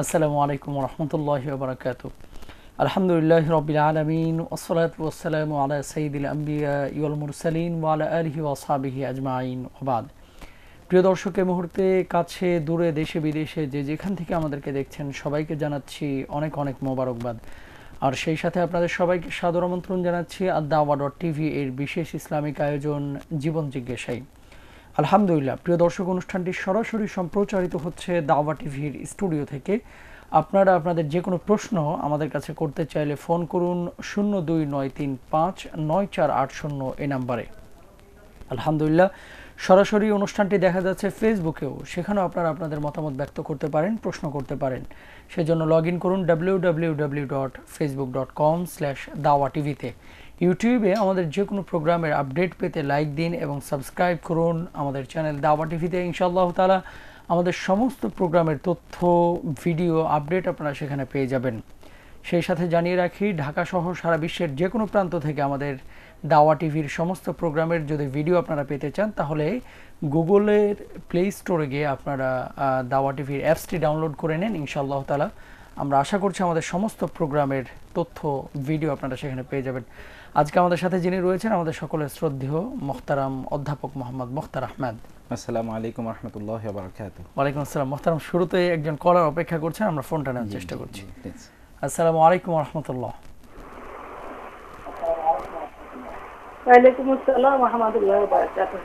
আসসালামু আলাইকুম ওয়া রাহমাতুল্লাহি ওয়া বারাকাতুহু। আলহামদুলিল্লাহি রাব্বিল আলামিন ওয়াসসালাতু ওয়াসসালামু আলা সাইয়্যিদিল আমবিয়া ওয়াল মুরসালিন ওয়া আলা আলিহি ওয়া আসহাবিহি আজমাইন ওয়া বাদ। প্রিয় দর্শক, এই মুহূর্তে কাছে দূরে দেশে বিদেশে যে যেখান থেকে আমাদেরকে দেখছেন সবাইকে জানাচ্ছি অনেক অনেক মোবারকবাদ। আর সেই সাথে আপনাদের সবাইকে সাদর আমন্ত্রণ জানাচ্ছি ad-dawa.tv এর বিশেষ ইসলামিক আয়োজন জীবন জিজ্ঞাসায়। আলহামদুলিল্লাহ, প্রিয় দর্শক, অনুষ্ঠানটি সরাসরি সম্প্রচারিত হচ্ছে দাওয়া টিভির স্টুডিও থেকে। আপনারা আপনাদের যে কোনো প্রশ্ন আমাদের কাছে করতে চাইলে ফোন করুন 0293594880 এই নাম্বারে। আলহামদুলিল্লাহ, সরাসরি অনুষ্ঠানটি দেখা যাচ্ছে ফেসবুকেও, সেখানেও আপনারা আপনাদের মতামত ব্যক্ত করতে পারেন, প্রশ্ন করতে পারেন। সেজন্য লগ ইন করুন www.facebook.com/dawa-tv-তে। ইউটিউবে আমাদের যে কোনো প্রোগ্রামের আপডেট পেতে লাইক দিন এবং সাবস্ক্রাইব করুন আমাদের চ্যানেল দাওয়া টিভিতে। ইনশাআল্লাহ তাআলা আমাদের সমস্ত প্রোগ্রামের তথ্য, ভিডিও, আপডেট আপনারা সেখানে পেয়ে যাবেন। সেই সাথে জানিয়ে রাখি, ঢাকা সহ সারা বিশ্বের যে কোনো প্রান্ত থেকে আমাদের দাওয়া টিভির সমস্ত প্রোগ্রামের যদি ভিডিও আপনারা পেতে চান, তাহলে গুগলের প্লে স্টোরে গিয়ে আপনারা দাওয়া টিভির অ্যাপসটি ডাউনলোড করে নেন। ইনশাআল্লাহ তাআলা আমরা আশা করছি আমাদের সমস্ত প্রোগ্রামের তথ্য, ভিডিও আপনারা সেখানে পেয়ে যাবেন। আজকে আমাদের সাথে যিনি রয়েছেন, আমাদের সকলের শ্রদ্ধেয় মোহতারাম অধ্যাপক মোহাম্মদ মুখতার আহমেদ। আসসালামু আলাইকুম ওয়া রাহমাতুল্লাহি ওয়া বারাকাতুহু। ওয়ালাইকুম আসসালাম। মোহতারাম, শুরুতে একজন কলার অপেক্ষা করছেন, আমরা ফোনটা নেওয়ার চেষ্টা করছি। আসসালামু আলাইকুম ওয়া রাহমাতুল্লাহ। ওয়ালাইকুম আসসালাম ওয়া রাহমাতুল্লাহি ওয়া বারাকাতুহু।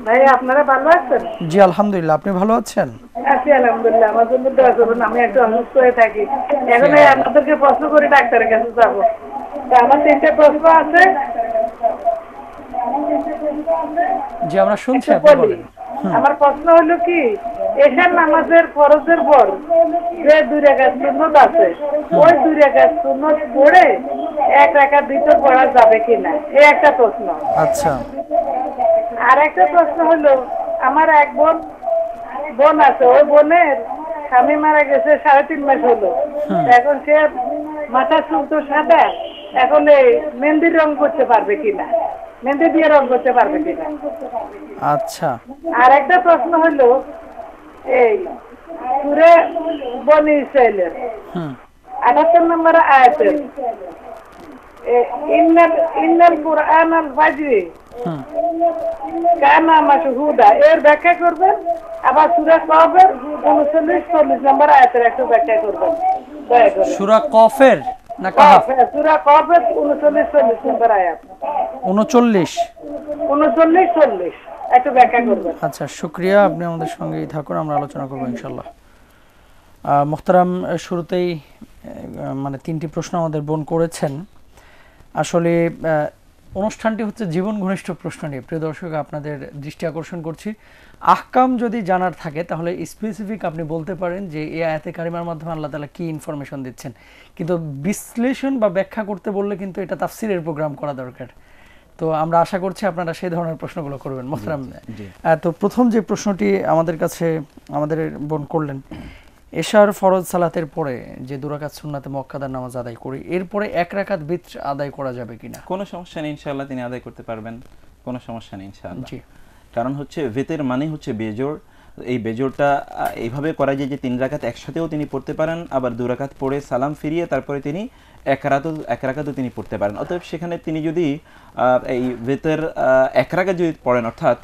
ভাই, আপনারা ভালো আছেন? জি আলহামদুলিল্লাহ, আপনি ভালো আছেন? আছি আলহামদুলিল্লাহ। আমার জন্য দোয়া করবেন, আমি একটু অসুস্থ হয়ে থাকি। এখন আপনাদেরকে প্রশ্ন করে ডাক্তারের কাছে যাবো। আমার 3টে প্রশ্ন আছে। জি, আমরা শুনছি, আপনি বলেন। আমার প্রশ্ন হলো কি, এশার নামাজের ফরজের পর যে 2 রাকাত সুন্নত আছে, ওই 2 রাকাত সুন্নত পড়ে 1 রাকাত ভিতর পড়া যাবে কিনা, এই একটা প্রশ্ন। আচ্ছা। আর একটা প্রশ্ন হলো, আমার এক বোন আছে, ওই বোনের স্বামী মারা গেছে 3.5 মাস হলো। এখন সে মাথা চুল তো সাদা, এখন এই মেহেন্দির রং করতে পারবে কিনা, মেহেন্দি দিয়ে রং করতে পারবে কিনা। আচ্ছা। আর একটা প্রশ্ন হলো, এই সূরা বনী ইসরাঈলের 78 নম্বর আয়াতের ইন্নাল কুরআনাল ফাজরি কানা মাশহুদা, এর ব্যাখ্যা করবেন। আবার সূরা কফের 39-40 নম্বর আয়াতের একটু ব্যাখ্যা করবেন দয়া করে। সূরা কফের না কাহাফ? সূরা কফের 39-40 নম্বর আয়াত। 39-40 একটু ব্যাখ্যা করবেন। আচ্ছা, শুকরিয়া, আপনি আমাদের সঙ্গেই থাকুন, আমরা আলোচনা করব ইনশাআল্লাহ। মোহতারাম, শুরুতেই মানে 3টি প্রশ্ন আমাদের বোন করেছেন। আসলে অনুষ্ঠানটি হচ্ছে জীবন ঘনিষ্ঠ প্রশ্ন নিয়ে। প্রিয় দর্শক, আপনাদের দৃষ্টি আকর্ষণ করছি, আহকাম যদি জানার থাকে তাহলে স্পেসিফিক আপনি বলতে পারেন যে এই আয়াতে কারিমার মাধ্যমে আল্লাহ তাআলা কি ইনফরমেশন দিচ্ছেন, কিন্তু বিশ্লেষণ বা ব্যাখ্যা করতে বললে কিন্তু এটা তাফসিরের প্রোগ্রাম করা দরকার। তো আমরা আশা করছি আপনারা সেই ধরনের প্রশ্নগুলো করবেন। মোহতারাম, তো প্রথম যে প্রশ্নটি আমাদের কাছে আমাদের বোন করলেন, এশার ফরজ সালাতের পরে যে 2 রাকাত সুন্নাতে মুআক্কাদা নামাজ আদায় করি, এরপরে 1 রাকাত বিতর আদায় করা যাবে কিনা? কোনো সমস্যা নেই, ইনশাআল্লাহ তিনি আদায় করতে পারবেন, কোনো সমস্যা নেই ইনশাআল্লাহ। জি। কারণ হচ্ছে ভিতর মানে হচ্ছে বেজোড়। এই বেজোড়টা এইভাবে করা যায় যে 3 রাকাত একসাথেও তিনি পড়তে পারেন, আবার 2 রাকাত পড়ে সালাম ফিরিয়ে তারপরে তিনি 1 রাকাতও তিনি পড়তে পারেন। অতএব সেখানে তিনি যদি এই ভিতর 1 রাকাত যদি পড়েন, অর্থাৎ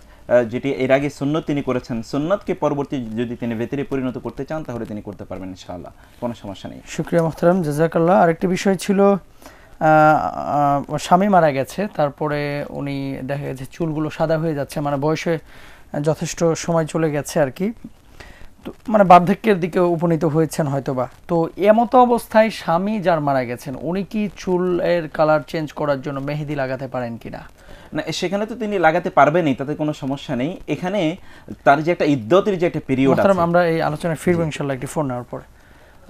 যেটি এর আগে সুন্নত তিনি করেছেন, সুন্নতকে পরবর্তী যদি তিনি ভিতরে পরিণত করতে চান তাহলে তিনি করতে পারবেন ইনশাআল্লাহ, কোনো সমস্যা নেই। শুকরিয়া মোহতারাম, জাযাকাল্লাহ। আরেকটি বিষয় ছিল, স্বামী মারা গেছে, তারপরে উনি দেখা গেছে চুলগুলো সাদা হয়ে যাচ্ছে, মানে বয়সে যথেষ্ট সময় চলে গেছে আর কি, তো মানে বার্ধক্যের দিকে উপনীত হয়েছেন হয়তোবা। তো এমতো অবস্থায় স্বামী যার মারা গেছেন, উনি কি চুলের কালার চেঞ্জ করার জন্য মেহেদি লাগাতে পারেন কিনা? না, সেখানে তো তিনি লাগাতে পারবেনই, তাতে কোনো সমস্যা নেই। এখানে তার যে একটা ইদ্দতের যে একটা পিরিয়ড আছে, আমরা এই আলোচনায় ফিরব ইনশাআল্লাহ একটি ফোন নেওয়ার পরে।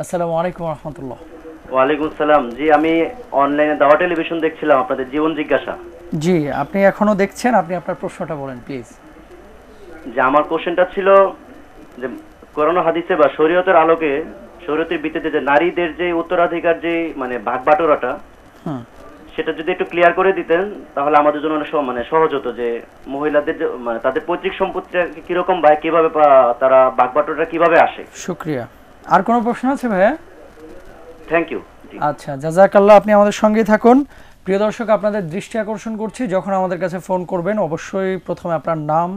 আসসালামু আলাইকুম ওয়া রাহমাতুল্লাহ। ওয়ালাইকুম আসসালাম। জি, আমি অনলাইনে দাওয়া টেলিভিশন দেখছিলাম, আপনাদের জীবন জিজ্ঞাসা। জি, আপনি এখনো দেখছেন, আপনি আপনার প্রশ্নটা বলেন প্লিজ। যে আমার কোশ্চেনটা ছিল যে কোরআন হাদিসে বা শরীয়তের আলোকে, শরীয়তের ভিত্তিতে যে নারীদের যে উত্তরাধিকার যে মানে ভাগ বাটোয়ারাটা, সেটা যদি একটু ক্লিয়ার করে দিতেন তাহলে আমাদের জন্য অনেক মানে সহজ হতো, যে মহিলাদের যে মানে তাদের পৈতৃক সম্পত্তিটা কিরকম বা কিভাবে তারা ভাগ বাটোয়ারাটা কিভাবে আসে। শুকরিয়া। আর কোনো প্রশ্ন আছে ভাইয়া? Thank you. আচ্ছা, জাযাকাল্লাহ, আপনি আমাদের সঙ্গেই থাকুন। প্রিয় দর্শক, আপনাদের দৃষ্টি আকর্ষণ করছি, যখন আমাদের কাছে ফোন করবেন অবশ্যই প্রথমে আপনার নাম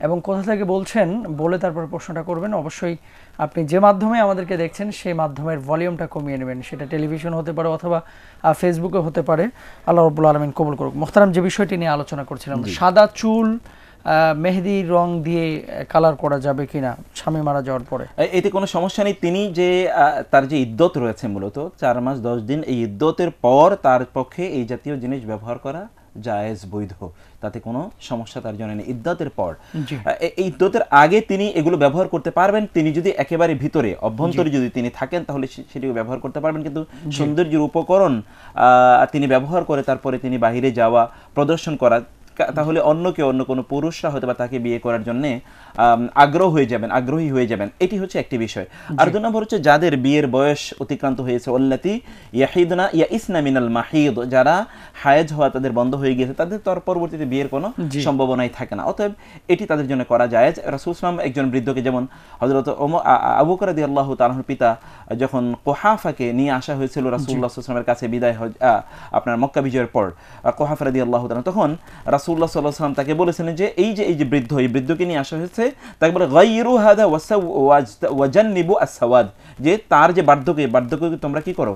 এবং কোথা থেকে বলছেন বলে তারপর প্রশ্নটা করবেন। অবশ্যই আপনি যে মাধ্যমে আমাদেরকে দেখছেন সেই মাধ্যমের ভলিউমটা কমিয়ে নেবেন, সেটা টেলিভিশন হতে পারে অথবা ফেসবুকে হতে পারে। আল্লাহ রাব্বুল আলামিন কবুল করুক। মোহতারাম, যে বিষয়টি নিয়ে আলোচনা করছিলাম, সাদা চুল মেহেদি রং দিয়ে কালার করা যাবে কিনা স্বামী মারা যাওয়ার পরে? এতে কোনো সমস্যা নেই। তিনি যে তার যে ইদ্যত রয়েছে মূলত 4 মাস 10 দিন, এই ইদ্যতের পর তার পক্ষে এই জাতীয় জিনিস ব্যবহার করা জায়েজ, বৈধ, তাতে কোনো সমস্যা তার জন্য নেই। ইদ্যতের পর, এই ইদ্যতের আগে তিনি এগুলো ব্যবহার করতে পারবেন। তিনি যদি একেবারে ভিতরে অভ্যন্তরে যদি তিনি থাকেন তাহলে সেটিও ব্যবহার করতে পারবেন, কিন্তু সৌন্দর্যের উপকরণ তিনি ব্যবহার করে তারপরে তিনি বাহিরে যাওয়া, প্রদর্শন করা, তাহলে অন্য কোনো পুরুষরা হয়তো বা তাকে বিয়ে করার জন্য আগ্রহী হয়ে যাবেন। এটি হচ্ছে একটি বিষয়। আর 2 নম্বর হচ্ছে যাদের বিয়ের বয়স অতিক্রান্ত হয়েছে, ওয়াল্লাতি ইয়াহিদনা ইয়াইসনা মিনাল মাহিদ, যারা হায়েজ হওয়া তাদের বন্ধ হয়ে গিয়েছে, তাদের তার পরবর্তীতে বিয়ের কোনো সম্ভাবনাই থাকে না, অতএব এটি তাদের জন্য করা জায়েজ। রাসূল সাল্লাল্লাহু আলাইহি একজন বৃদ্ধকে, যেমন হযরত আবু বকর রাদিয়াল্লাহু তাআলার পিতা যখন কুহাফাকে নিয়ে আসা হয়েছিল রাসূলুল্লাহ সাল্লাল্লাহু আলাইহি ওয়াসাল্লামের কাছে বিদায় আপনার মক্কা বিজয়ের পর, কুহাফা রাদিয়াল্লাহু তাআলা, তখন রাসূলুল্লাহ সাল্লাল্লাহু আলাইহি ওয়াসাল্লাম তাকে বলেছিলেন যে এই যে বৃদ্ধ, এই বৃদ্ধকে নিয়ে আসা হয়েছে, তাকে বলে গায়রু হাদা ওয়াজান্নিবু আস-সাওয়াদ, যে তার যে বার্ধক্যকে তোমরা কি করো,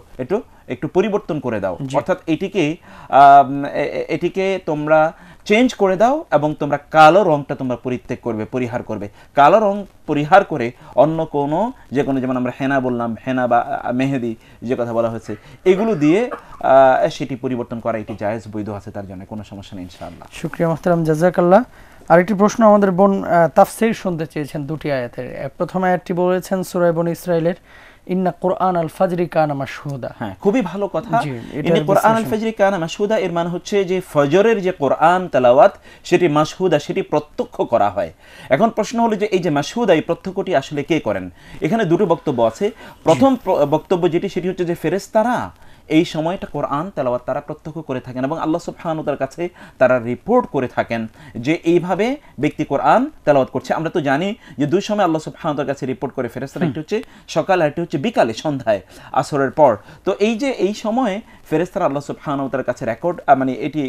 একটু পরিবর্তন করে দাও, অর্থাৎ এটিকে তোমরা চেঞ্জ করে দাও এবং তোমরা কালো রংটা তোমরা পরিহার করবে। কালো রং পরিহার করে অন্য কোনো যেমন আমরা হেনা বললাম, হেনা বা মেহেদি যে কথা বলা হয়েছে, এগুলো দিয়ে সেটি পরিবর্তন করা, এটি জায়েজ, বৈধ আছে, তার জন্য কোনো সমস্যা নেই ইনশাআল্লাহ। শুকরিয়া মুহতারাম, জাযাকাল্লাহ। আরেকটি প্রশ্ন আমাদের বোন তাফসীর শুনতে চেয়েছেন 2টি আয়াতের। প্রথম আয়াতটি বলেছেন সূরা বনী ইসরাঈলের ইন্না কুরআন আল ফাজরি কানা মাশহুদা। হ্যাঁ, খুবই ভালো কথা। ইন্না কুরআন আল ফাজরি কানা মাশহুদা এর মানে হচ্ছে যে ফজরের যে কোরআন তেলাওয়াত সেটি মাশহুদা, সেটি প্রত্যক্ষ করা হয়। এখন প্রশ্ন হলো যে এই যে মাশহুদা, এই প্রত্যক্ষটি আসলে কে করেন? এখানে 2টি বক্তব্য আছে। প্রথম বক্তব্য সেটি হচ্ছে যে ফেরেশতারা এই সময়টা কোরআন তেলাওয়াত তারা প্রত্যক্ষ করে থাকেন এবং আল্লাহ সুবহানাহু ওয়া তাআলার কাছে তারা রিপোর্ট করে থাকেন যে এইভাবে ব্যক্তি কোরআন তেলাওয়াত করছে। আমরা তো জানি যে 2 সময় আল্লাহ সুবহানাহু ওয়া তাআলার কাছে রিপোর্ট করে ফেরেশতারা, একটি হচ্ছে সকাল আর একটি হচ্ছে বিকালে, সন্ধ্যায়, আসরের পর। তো এই সময়ে ফেরেশতারা আল্লাহ সুবহানাহু ওয়া তাআলার কাছে রেকর্ড, মানে এটি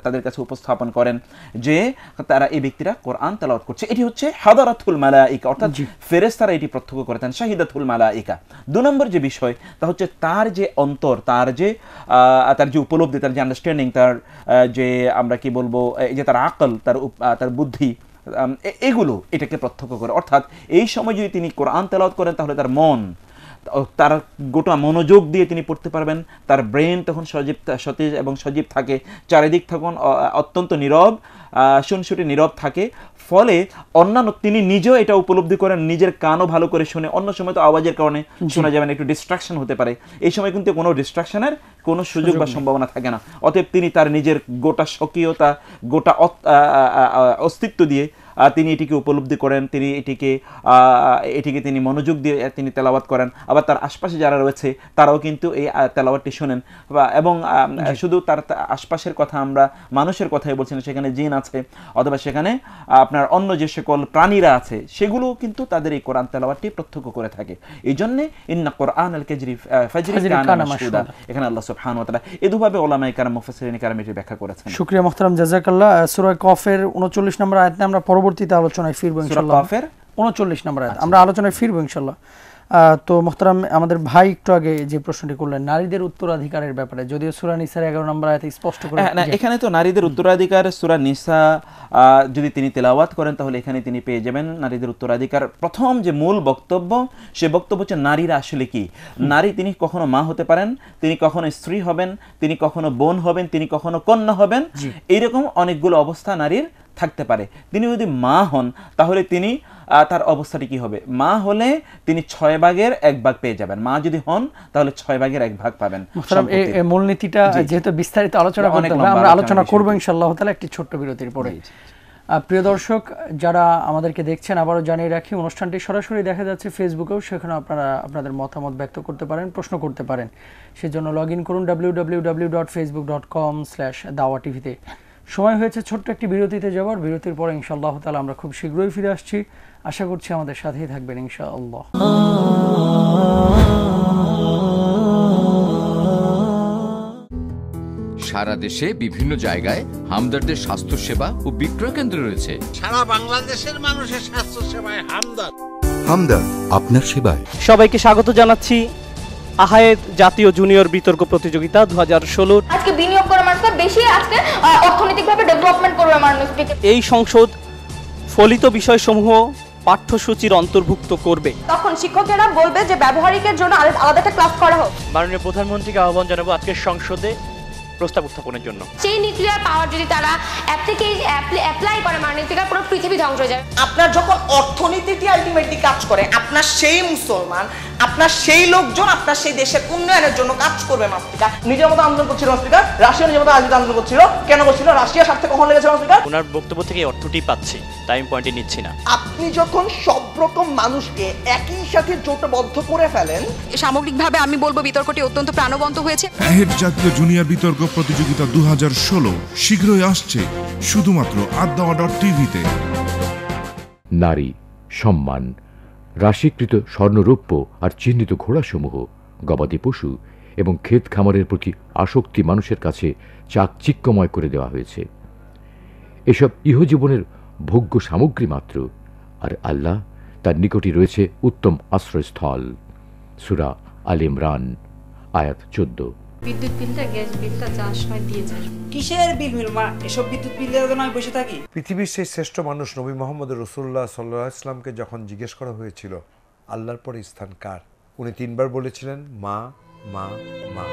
তাদের কাছে উপস্থাপন করেন যে তারা এই ব্যক্তিরা কোরআন তেলাওয়াত করছে। এটি হচ্ছে হাদারাতুল মালায়েকা, অর্থাৎ ফেরেশতারা এটি প্রত্যক্ষ করেন, শাহিদাতুল মালায়েকা। 2 নম্বর যে বিষয় তা হচ্ছে তার যে অন্তর, তার যে উপলব্ধি, তার যে আন্ডারস্ট্যান্ডিং, তার যে আমরা কি বলবো, এই যে তার আকল, তার বুদ্ধি, এগুলো এটাকে প্রত্যক্ষ করে। অর্থাৎ এই সময় যদি তিনি কোরআন তেলাওয়াত করেন তাহলে তার মন, তার গোটা মনোযোগ দিয়ে তিনি পড়তে পারবেন, তার ব্রেন তখন সতেজ এবং সজীব থাকে, চারিদিক তখন অত্যন্ত নীরব, শুনশুটি নীরব থাকে, ফলে অন্যান্য তিনি নিজেও এটা উপলব্ধি করেন, নিজের কানও ভালো করে শুনে। অন্য সময় তো আওয়াজের কারণে শোনা যাবে না, একটু ডিস্ট্রাকশন হতে পারে, এই সময় কিন্তু কোনো ডিস্ট্রাকশনের কোনো সুযোগ বা সম্ভাবনা থাকে না। অতএব তিনি তার নিজের গোটা স্বকীয়তা, গোটা অস্তিত্ব দিয়ে তিনি এটিকে উপলব্ধি করেন, তিনি এটিকে তিনি মনোযোগ দিয়ে তিনি তেলাওয়াত করেন। আবার তার আশপাশে যারা রয়েছে তারাও কিন্তু এই তেলাওয়াতটি শোনেন, এবং শুধু তার আশপাশের কথা আমরা মানুষের কথাই বলছি না, সেখানে জিন আছে অথবা সেখানে আপনার অন্য যে সকল প্রাণীরা আছে সেগুলো কিন্তু তাদের এই কোরআন তেলাওয়াতটি প্রত্যক্ষ করে থাকে। এই জন্য ইন্না কোরআন আল ফাজরি কানা মাশহুদা, এখানে আল্লাহ সুবহানাহু ওয়া তাআলা এই দুভাবে উলামায়ে কেরাম, মুফাসসিরিনে কেরাম এটি ব্যাখ্যা করেছেন। শুকরিয়া মুহতারাম, জাযাকাল্লাহ। সূরা কফের 39 নম্বর আয়াতে আমরা পরবর্তীতে আলোচনায় ফিরবো ইনশাআল্লাহ। কফের 39 নম্বর আয়াত আমরা আলোচনায় ফিরবো ইনশাআল্লাহ। তো মুহতারাম, আমাদের ভাই একটু আগে যে প্রশ্নটি করলেন নারীদের উত্তরাধিকারের ব্যাপারে, যদিও সূরা নিসার 11 নম্বর আয়াতে স্পষ্ট করে, না এখানে তো নারীদের উত্তরাধিকার সূরা নিসা যদি তিনি তেলাওয়াত করেন তাহলে এখানে তিনি পেয়ে যাবেন নারীদের উত্তরাধিকার। প্রথম যে মূল বক্তব্য, সে বক্তব্য হচ্ছে নারীরা আসলে কি। নারী তিনি কখনো মা হতে পারেন, তিনি কখনো স্ত্রী হবেন, তিনি কখনো বোন হবেন, তিনি কখনো কন্যা হবেন, এইরকম অনেকগুলো অবস্থা নারীর থাকতে পারে। তিনি যদি মা হন তাহলে তিনি তার অবস্থাটি কি হবে? মা হলে তিনি 6 ভাগের 1 ভাগ পেয়ে যাবেন। মা যদি হন তাহলে 6 ভাগের 1 ভাগ পাবেন। এই মূলনীতিটা যেহেতু বিস্তারিত আলোচনা করতে হবে, আমরা আলোচনা করব ইনশাআল্লাহ তাআলা একটি ছোট্ট বিরতির পরে। প্রিয় দর্শক যারা আমাদেরকে দেখছেন, আবারও জানিয়ে রাখি অনুষ্ঠানটি সরাসরি দেখা যাচ্ছে ফেসবুকেও, সেখানে আপনারা আপনাদের মতামত ব্যক্ত করতে পারেন, প্রশ্ন করতে পারেন। সেজন্য লগ ইন করুন www.facebook.com/dawatv-তে। সময় হয়েছে ছোট্ট একটি বিরতিতে যাওয়ার। বিরতির পরে ইনশাআল্লাহ তাআলা আমরা খুব শীঘ্রই ফিরে আসছি। আশা করছি আমাদের সাথেই থাকবেন ইনশাআল্লাহ। সারা দেশে বিভিন্ন জায়গায় হামদর্দের স্বাস্থ্য সেবা ও বিক্রয় কেন্দ্র রয়েছে। সারা বাংলাদেশের মানুষের স্বাস্থ্য সেবায় হামদর্দ। হামদর্দ আপনার সেবায়। সবাইকে স্বাগত জানাচ্ছি আহায়েদ জাতীয় জুনিয়র বিতর্ক প্রতিযোগিতা 2016। আজকে বিনিয়োগ করার মানুষকে বেশি আজকে অর্থনৈতিকভাবে ডেভেলপমেন্ট করবে মানুষ। এই সংসদ ফলিত বিষয়সমূহ পাঠ্যসূচির অন্তর্ভুক্ত করবে। তখন শিক্ষকেরা বলবে যে ব্যবহারিকের জন্য আলাদা একটা ক্লাস করা হোক। মাননীয় প্রধানমন্ত্রীকে আহ্বান জানাবো আজকের সংসদে প্রস্তাব উত্থাপনের জন্য। সেই নিউক্লিয়ার পাওয়ার যদি তারা অ্যাপ্লাই করে মাননীয় পুরো পৃথিবী ধ্বংস হয়ে যাবে। আপনার যখন অর্থনীতিটি আলটিমেটলি কাজ করে, আপনার সেই মুসলমান, আপনার সেই লোকজন আপনার সেই দেশের উন্নয়নের জন্য কাজ করবে। মাস্তিকা নিজের মতো আন্দোলন করছিল, মাস্তিকা রাশিয়া নিজের মতো আন্দোলন করছিল। কেন করছিল? রাশিয়ার স্বার্থে কখন লেগেছে মাস্তিকা? ওনার বক্তব্য থেকে অর্থটি পাচ্ছি, তাই আমি পয়েন্টে নিচ্ছি না। আপনি যখন সব রকম মানুষকে একই সাথে জোটবদ্ধ করে ফেলেন, সামগ্রিকভাবে আমি বলবো বিতর্কটি অত্যন্ত প্রাণবন্ত হয়েছে। আহায়েদ জাতীয় জুনিয়র বিতর্ক প্রতিযোগিতা 2016 শীঘ্রই আসছে শুধুমাত্র addawa.tv-তে। নারী, সম্মান, রাশিকৃত স্বর্ণরৌপ্য আর চিহ্নিত ঘোড়াসমূহ, গবাদি পশু এবং ক্ষেত খামারের প্রতি আসক্তি মানুষের কাছে চাকচিক্যময় করে দেওয়া হয়েছে। এসব ইহজীবনের ভোগ্য সামগ্রী মাত্র, আর আল্লাহ তার নিকটই রয়েছে উত্তম আশ্রয়স্থল। সূরা আল ইমরান আয়াত 14। বিদ্যুৎ বিলটা, গ্যাস বিলটা যা সময় দিয়ে যায়। কিসের বিল মা? এসব বিদ্যুৎ বিলের জন্য আমি বসে থাকি? পৃথিবীর সেই শ্রেষ্ঠ মানুষ নবী মোহাম্মদ রাসূলুল্লাহ সাল্লাল্লাহু আলাইহি ওয়াসাল্লামকে যখন জিজ্ঞেস করা হয়েছিল আল্লাহর পরে স্থান কার, উনি 3 বার বলেছিলেন মা মা মা।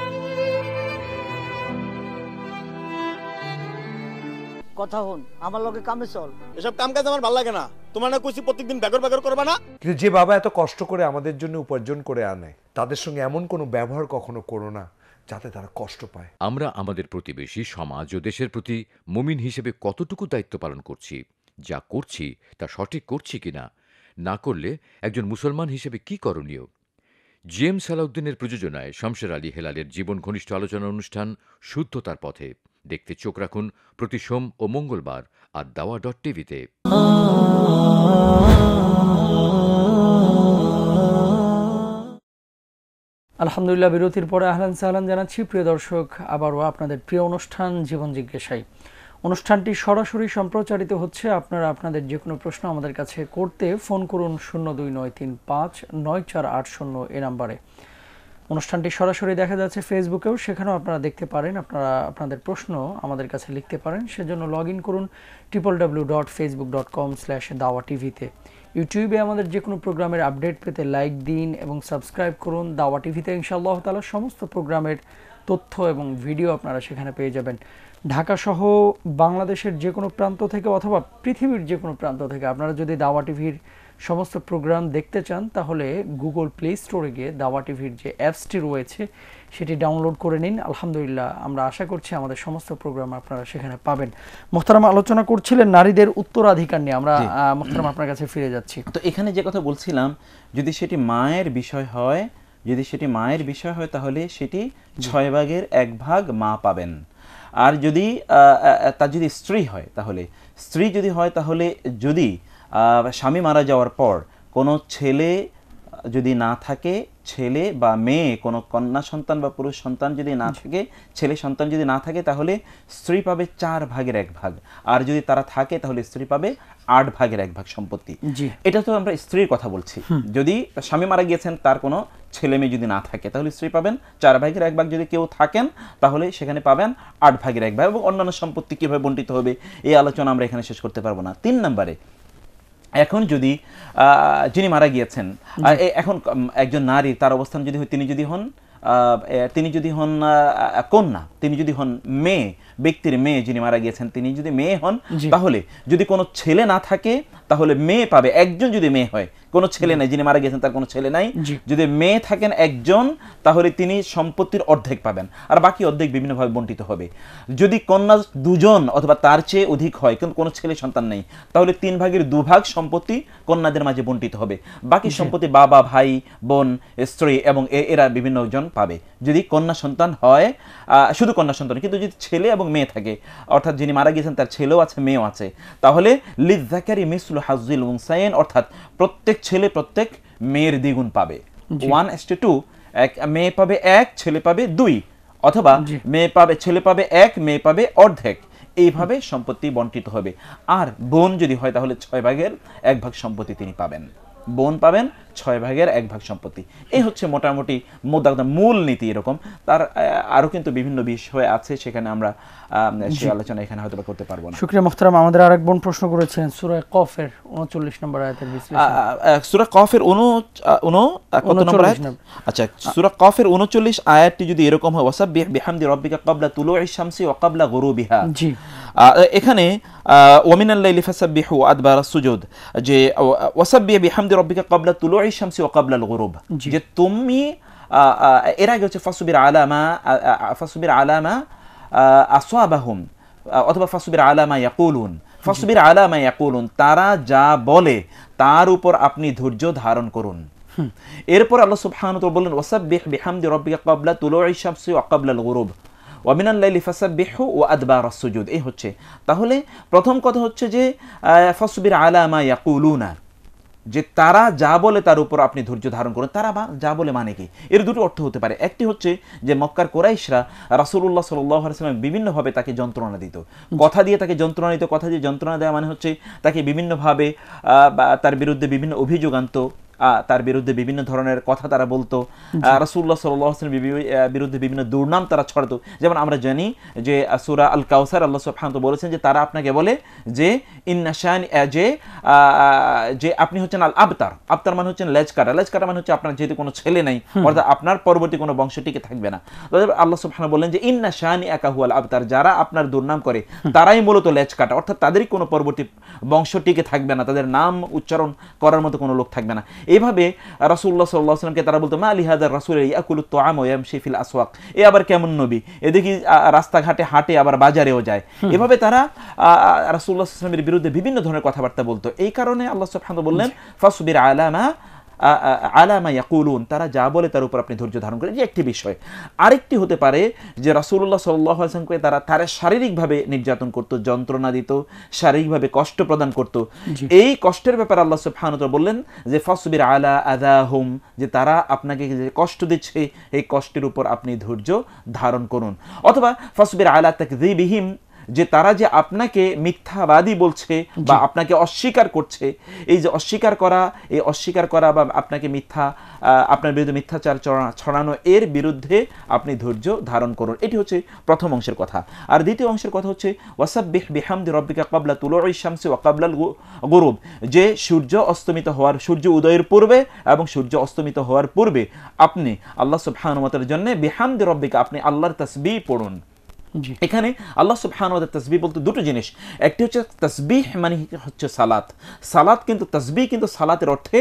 কথা হন, আমার লগে কামে চল। এসব কাম কাজ আমার ভালো লাগে না। তোমার না কইছি প্রত্যেকদিন বেগর করবা না? কিন্তু যে বাবা এত কষ্ট করে আমাদের জন্য উপার্জন করে আনে, তাদের সঙ্গে এমন কোনো ব্যবহার কখনো করো না যাতে তারা কষ্ট পায়। আমরা আমাদের প্রতিবেশী, সমাজ ও দেশের প্রতি মুমিন হিসেবে কতটুকু দায়িত্ব পালন করছি, যা করছি তা সঠিক করছি কিনা, না করলে একজন মুসলমান হিসেবে কি করণীয়। জিএম সালাউদ্দিনের প্রযোজনায় শমশের আলী হেলালের জীবন ঘনিষ্ঠ আলোচনা অনুষ্ঠান শুদ্ধতার পথে দেখতে চোখ রাখুন প্রতি সোম ও মঙ্গলবার addawa.tv-তে। আলহামদুলিল্লাহ, বিরতির পরে আহলান সাহলান জানাচ্ছি প্রিয় দর্শক, আবারও আপনাদের প্রিয় অনুষ্ঠান জীবন জিজ্ঞাসায়। অনুষ্ঠানটি সরাসরি সম্প্রচারিত হচ্ছে। আপনারা আপনাদের যে কোনো প্রশ্ন আমাদের কাছে করতে ফোন করুন 0293594880 এ নাম্বারে। অনুষ্ঠানটি সরাসরি দেখা যাচ্ছে ফেসবুকেও, সেখানেও আপনারা দেখতে পারেন। আপনারা আপনাদের প্রশ্ন আমাদের কাছে লিখতে পারেন, সেজন্য লগ ইন করুন www.facebook.com/dawa-tv-তে। ইউটিউবে আমাদের যে কোনো প্রোগ্রামের আপডেট পেতে লাইক দিন এবং সাবস্ক্রাইব করুন দাওয়া টিভিতে। ইনশাআল্লাহ তাআলা সমস্ত প্রোগ্রামের তথ্য এবং ভিডিও আপনারা সেখানে পেয়ে যাবেন। ঢাকা সহ বাংলাদেশের যে কোনো প্রান্ত থেকে অথবা পৃথিবীর যে কোনো প্রান্ত থেকে আপনারা যদি দাওয়া টিভির সমস্ত প্রোগ্রাম দেখতে চান, তাহলে গুগল প্লে স্টোরে গিয়ে দাওয়া টিভির যে অ্যাপসটি রয়েছে সেটি ডাউনলোড করে নিন। আলহামদুলিল্লাহ, আমরা আশা করছি আমাদের সমস্ত প্রোগ্রাম আপনারা সেখানে পাবেন। মোহতারাম আলোচনা করছিলেন নারীদের উত্তরাধিকার নিয়ে। আমরা মোহতারাম আপনার কাছে ফিরে যাচ্ছি। তো এখানে যে কথা বলছিলাম, যদি সেটি মায়ের বিষয় হয়, তাহলে সেটি 6 ভাগের 1 ভাগ মা পাবেন। আর যদি তার যদি স্ত্রী হয়, তাহলে যদি স্বামী মারা যাওয়ার পর কোনো ছেলে যদি না থাকে, ছেলে বা মেয়ে, কোনো কন্যা সন্তান বা পুরুষ সন্তান যদি না থাকে, ছেলে সন্তান যদি না থাকে, তাহলে স্ত্রী পাবে 4 ভাগের 1 ভাগ। আর যদি তারা থাকে তাহলে স্ত্রী পাবে 8 ভাগের 1 ভাগ সম্পত্তি। এটা তো আমরা স্ত্রীর কথা বলছি। যদি স্বামী মারা গিয়েছেন, তার কোনো ছেলে মেয়ে যদি না থাকে, তাহলে স্ত্রী পাবেন 4 ভাগের 1 ভাগ। যদি কেউ থাকেন তাহলে সেখানে পাবেন 8 ভাগের 1 ভাগ। এবং অন্যান্য সম্পত্তি কীভাবে বণ্টিত হবে এই আলোচনা আমরা এখানে শেষ করতে পারবো না। 3 নম্বরে, এখন যদি যিনি মারা গিয়েছেন, এখন একজন নারী, তার অবস্থান যদি হয়, তিনি যদি হন কন্যা, তিনি যদি হন মেয়ে, ব্যক্তির মেয়ে যিনি মারা গিয়েছেন তিনি যদি মেয়ে হন, তাহলে যদি কোনো ছেলে না থাকে তাহলে মেয়ে পাবে একজন, যদি মেয়ে হয়, কোনো ছেলে নাই, যিনি মারা গেছেন তার কোনো ছেলে নাই, যদি মেয়ে থাকেন একজন, তাহলে তিনি সম্পত্তির অর্ধেক পাবেন, আর বাকি অর্ধেক বিভিন্নভাবে বণ্টিত হবে। যদি কন্যা দুজন অথবা তার চেয়ে অধিক হয়, কিন্তু কোনো ছেলে সন্তান নেই, তাহলে 3 ভাগের 2 ভাগ সম্পত্তি কন্যাদের মাঝে বণ্টিত হবে। বাকি সম্পত্তি বাবা, ভাই, বোন, স্ত্রী এবং এরা বিভিন্ন জন পাবে যদি কন্যা সন্তান হয়, শুধু কন্যা সন্তান। কিন্তু যদি ছেলে এবং মেয়ে থাকে, অর্থাৎ যিনি মারা গেছেন তার ছেলেও আছে মেয়েও আছে, তাহলে লিযযাকারি মিসলু হাজ্জিল উনসায়াইন, অর্থাৎ প্রত্যেক ছেলে প্রত্যেক মেয়ের দ্বিগুণ পাবে। 1:2, এক মেয়ে পাবে 1, ছেলে পাবে 2, অথবা ছেলে পাবে 1, মেয়ে পাবে অর্ধেক। এইভাবে সম্পত্তি বণ্টিত হবে। আর বোন যদি হয় তাহলে 6 ভাগের 1 ভাগ সম্পত্তি তিনি পাবেন, বোন পাবেন 6 ভাগের 1 ভাগ সম্পত্তি। এই হচ্ছে মোটামুটি মূল নীতি। এরকম তার আরো কিন্তু বিভিন্ন বিষয় আছে, সেখানে আমরা সেই আলোচনা এখানে হয়তো করতে পারবো না। শুকরিয়া মুহতারাম। আমাদের আরেক বোন প্রশ্ন করেছেন সূরা কফের 39 নম্বর আয়াতের বিশ্লেষণ। সূরা কফের 39 নম্বর আয়াত। আচ্ছা, সূরা কফের 39 আয়াতটি যদি এরকম হয়, ওয়াসাব্বিহ বিহামদি রাব্বিকা ক্বাবলা তুলুই শামসি ওয়া ক্বাবলা গুরুবিহা, জি, এখানে ওয়ামিনাল লাইলি ফাসাব্বিহু আদবারাস সুজুদ, যে ওয়াসাব্বিহ বিহামদি রাব্বিকা ক্বাবলা তুলুই শামসি ওয়া ক্বাবলাল গুরুব, যে তুমি এর আগে হচ্ছে ফাসবির আলামা আসওয়াবাহুম, অথবা ফাসবির আলামা ইয়াকুলুন, ফাসবির আলামা ইয়াকুলুন, তারা যা বলে তার উপর আপনি ধৈর্য ধারণ করুন। এরপর আল্লাহ সুবহানাহু ওয়া তাআলা বললেন ওয়াসাব্বিহ বিহামদি রাব্বিকা ক্বাবলা তুলুই শামসি ওয়া ক্বাবলাল গুরুব ওয়া মিনাল লাইলি ফাসাব্বিহু ওয়া আদবারাস সুজুদ। এই হচ্ছে, তাহলে প্রথম কথা হচ্ছে যে ফাসবির আলামা ইয়াকুলুনা, যে তারা যা বলে তার উপর আপনি ধৈর্য ধারণ করুন। তারা যা বলে মানে কি? এর দুটো অর্থ হতে পারে। একটি হচ্ছে যে মক্কার কুরাইশরা রাসূলুল্লাহ সাল্লাল্লাহু আলাইহি ওয়াসাল্লাম বিভিন্নভাবে তাকে যন্ত্রণা দিত, কথা দিয়ে তাকে যন্ত্রণা দিত। কথা দিয়ে যন্ত্রণা দেওয়া মানে হচ্ছে তাকে বিভিন্নভাবে তার বিরুদ্ধে বিভিন্ন অভিযোগ আনতো, তার বিরুদ্ধে বিভিন্ন ধরনের কথা তারা বলতো, রাসূলুল্লাহ সাল্লাল্লাহু আলাইহি ওয়াসাল্লামের বিরুদ্ধে বিভিন্ন দুর্নাম তারা ছড়াতো। যেমন আমরা জানি যে সূরা আল কাউসার আল্লাহ সুবহানাহু ওয়া তাআলা বলেছেন যে তারা আপনাকে বলে যে ইন্না শানি, যে আপনি হচ্ছেন আল আবতার। আবতার মানে হচ্ছেন লেজ কাটা। লেজ কাটা মানে হচ্ছে আপনার যেহেতু কোনো ছেলে নাই, অর্থাৎ আপনার পরবর্তী কোনো বংশ টিকে থাকবে না। আল্লাহ সুবহানাহু বললেন যে ইন্না শানি আকা হুয়াল আবতার, যারা আপনার দুর্নাম করে তারাই মূলত লেজ কাটা, অর্থাৎ তাদেরই কোনো পরবর্তী বংশ টিকে থাকবে না, তাদের নাম উচ্চারণ করার মতো কোনো লোক থাকবে না। এইভাবে রাসূলুল্লাহ সাল্লাল্লাহু আলাইহি ওয়াসাল্লামকে তারা বলতো মা লিহাদার রাসূল ইয়াকুলুত তুআম ওয়া ইয়ামশি ফিল আসওয়াক, এ আবার কেমন নবী, এদিকে রাস্তাঘাটে হাঁটে আবার বাজারেও যায়। এভাবে তারা রাসূলুল্লাহ সাল্লাল্লাহু আলাইহি ওয়াসাল্লামের বিরুদ্ধে বিভিন্ন ধরনের কথাবার্তা বলতো। এই কারণে আল্লাহ সুবহানাহু ওয়া তাআলা বললেন ফাসবির আলামা ইয়াকুলুন, তারা যা বলে তার উপর আপনি ধৈর্য ধারণ করেন। যে একটি বিষয়। আরেকটি হতে পারে যে রাসূলুল্লাহ সাল্লাল্লাহু আলাইহি ওয়াসাল্লামকে তারা শারীরিকভাবে নির্যাতন করত, যন্ত্রণা দিত, শারীরিকভাবে কষ্ট প্রদান করত। এই কষ্টের ব্যাপারে আল্লাহ সুবহানাহু ওয়া তাআলা বললেন যে ফাসবির আলা আযাহুম, যে তারা আপনাকে যে কষ্ট দিচ্ছে এই কষ্টের উপর আপনি ধৈর্য ধারণ করুন। অথবা ফাসবির আলা তাকযীবিহিম, যে তারা যে আপনাকে মিথ্যাবাদী বলছে বা আপনাকে অস্বীকার করছে, এই যে অস্বীকার করা বা আপনাকে আপনার বিরুদ্ধে মিথ্যাচার ছড়ানো, এর বিরুদ্ধে আপনি ধৈর্য ধারণ করুন। এটি হচ্ছে প্রথম অংশের কথা। আর দ্বিতীয় অংশের কথা হচ্ছে ওয়াসাব্বিহ বিহামদি রাব্বিকা ক্বাবলা তুলুই শামসি ওয়া ক্বাবলাল গুরুব, যে সূর্য উদয়ের পূর্বে এবং সূর্য অস্তমিত হওয়ার পূর্বে আপনি আল্লাহ সুবহানাহু ওয়া তাআলার জন্য বিহামদি রাব্বিকা, আপনি আল্লাহর তাসবিহ পড়ুন। এখানে আল্লাহ সুবহানাহু ওয়া তাআলা তাসবিহ বলতে দুটো জিনিস। একটি হচ্ছে তাসবিহ মানে হচ্ছে সালাত, কিন্তু তাসবিহ কিন্তু সালাতের অর্থে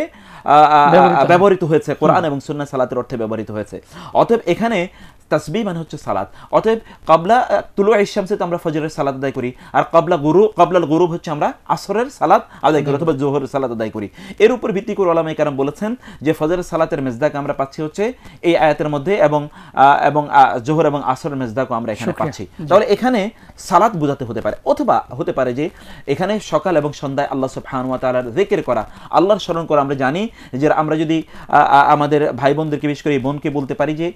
ব্যবহৃত হয়েছে, কোরআন এবং সুন্নাহ সালাতের অর্থে ব্যবহৃত হয়েছে। অতএব এখানে তাসবিহ মানে হচ্ছে সালাত। অতএব ক্বাবলা তুলুই শামসে তো আমরা ফজরের সালাত আদায় করি, আর ক্বাবলাল গুরুব হচ্ছে আমরা আসরের সালাত আদায় করি অথবা যোহরের সালাত আদায় করি। এর উপর ভিত্তি করে উলামায়ে কেরাম বলেছেন যে ফজরের সালাতের মেজদাক আমরা পাচ্ছি হচ্ছে এই আয়াতের মধ্যে, এবং যোহর এবং আসরের মেজদাকও আমরা এখানে পাচ্ছি। তাহলে এখানে সালাত বোঝাতে হতে পারে, অথবা হতে পারে যে এখানে সকাল এবং সন্ধ্যায় আল্লাহ সুবহানাহু ওয়া তাআলার জিকির করা, আল্লাহর স্মরণ করা। আমরা জানি যে আমরা যদি আমাদের ভাই বোনদেরকে, বিশেষ করে বোনকে বলতে পারি যে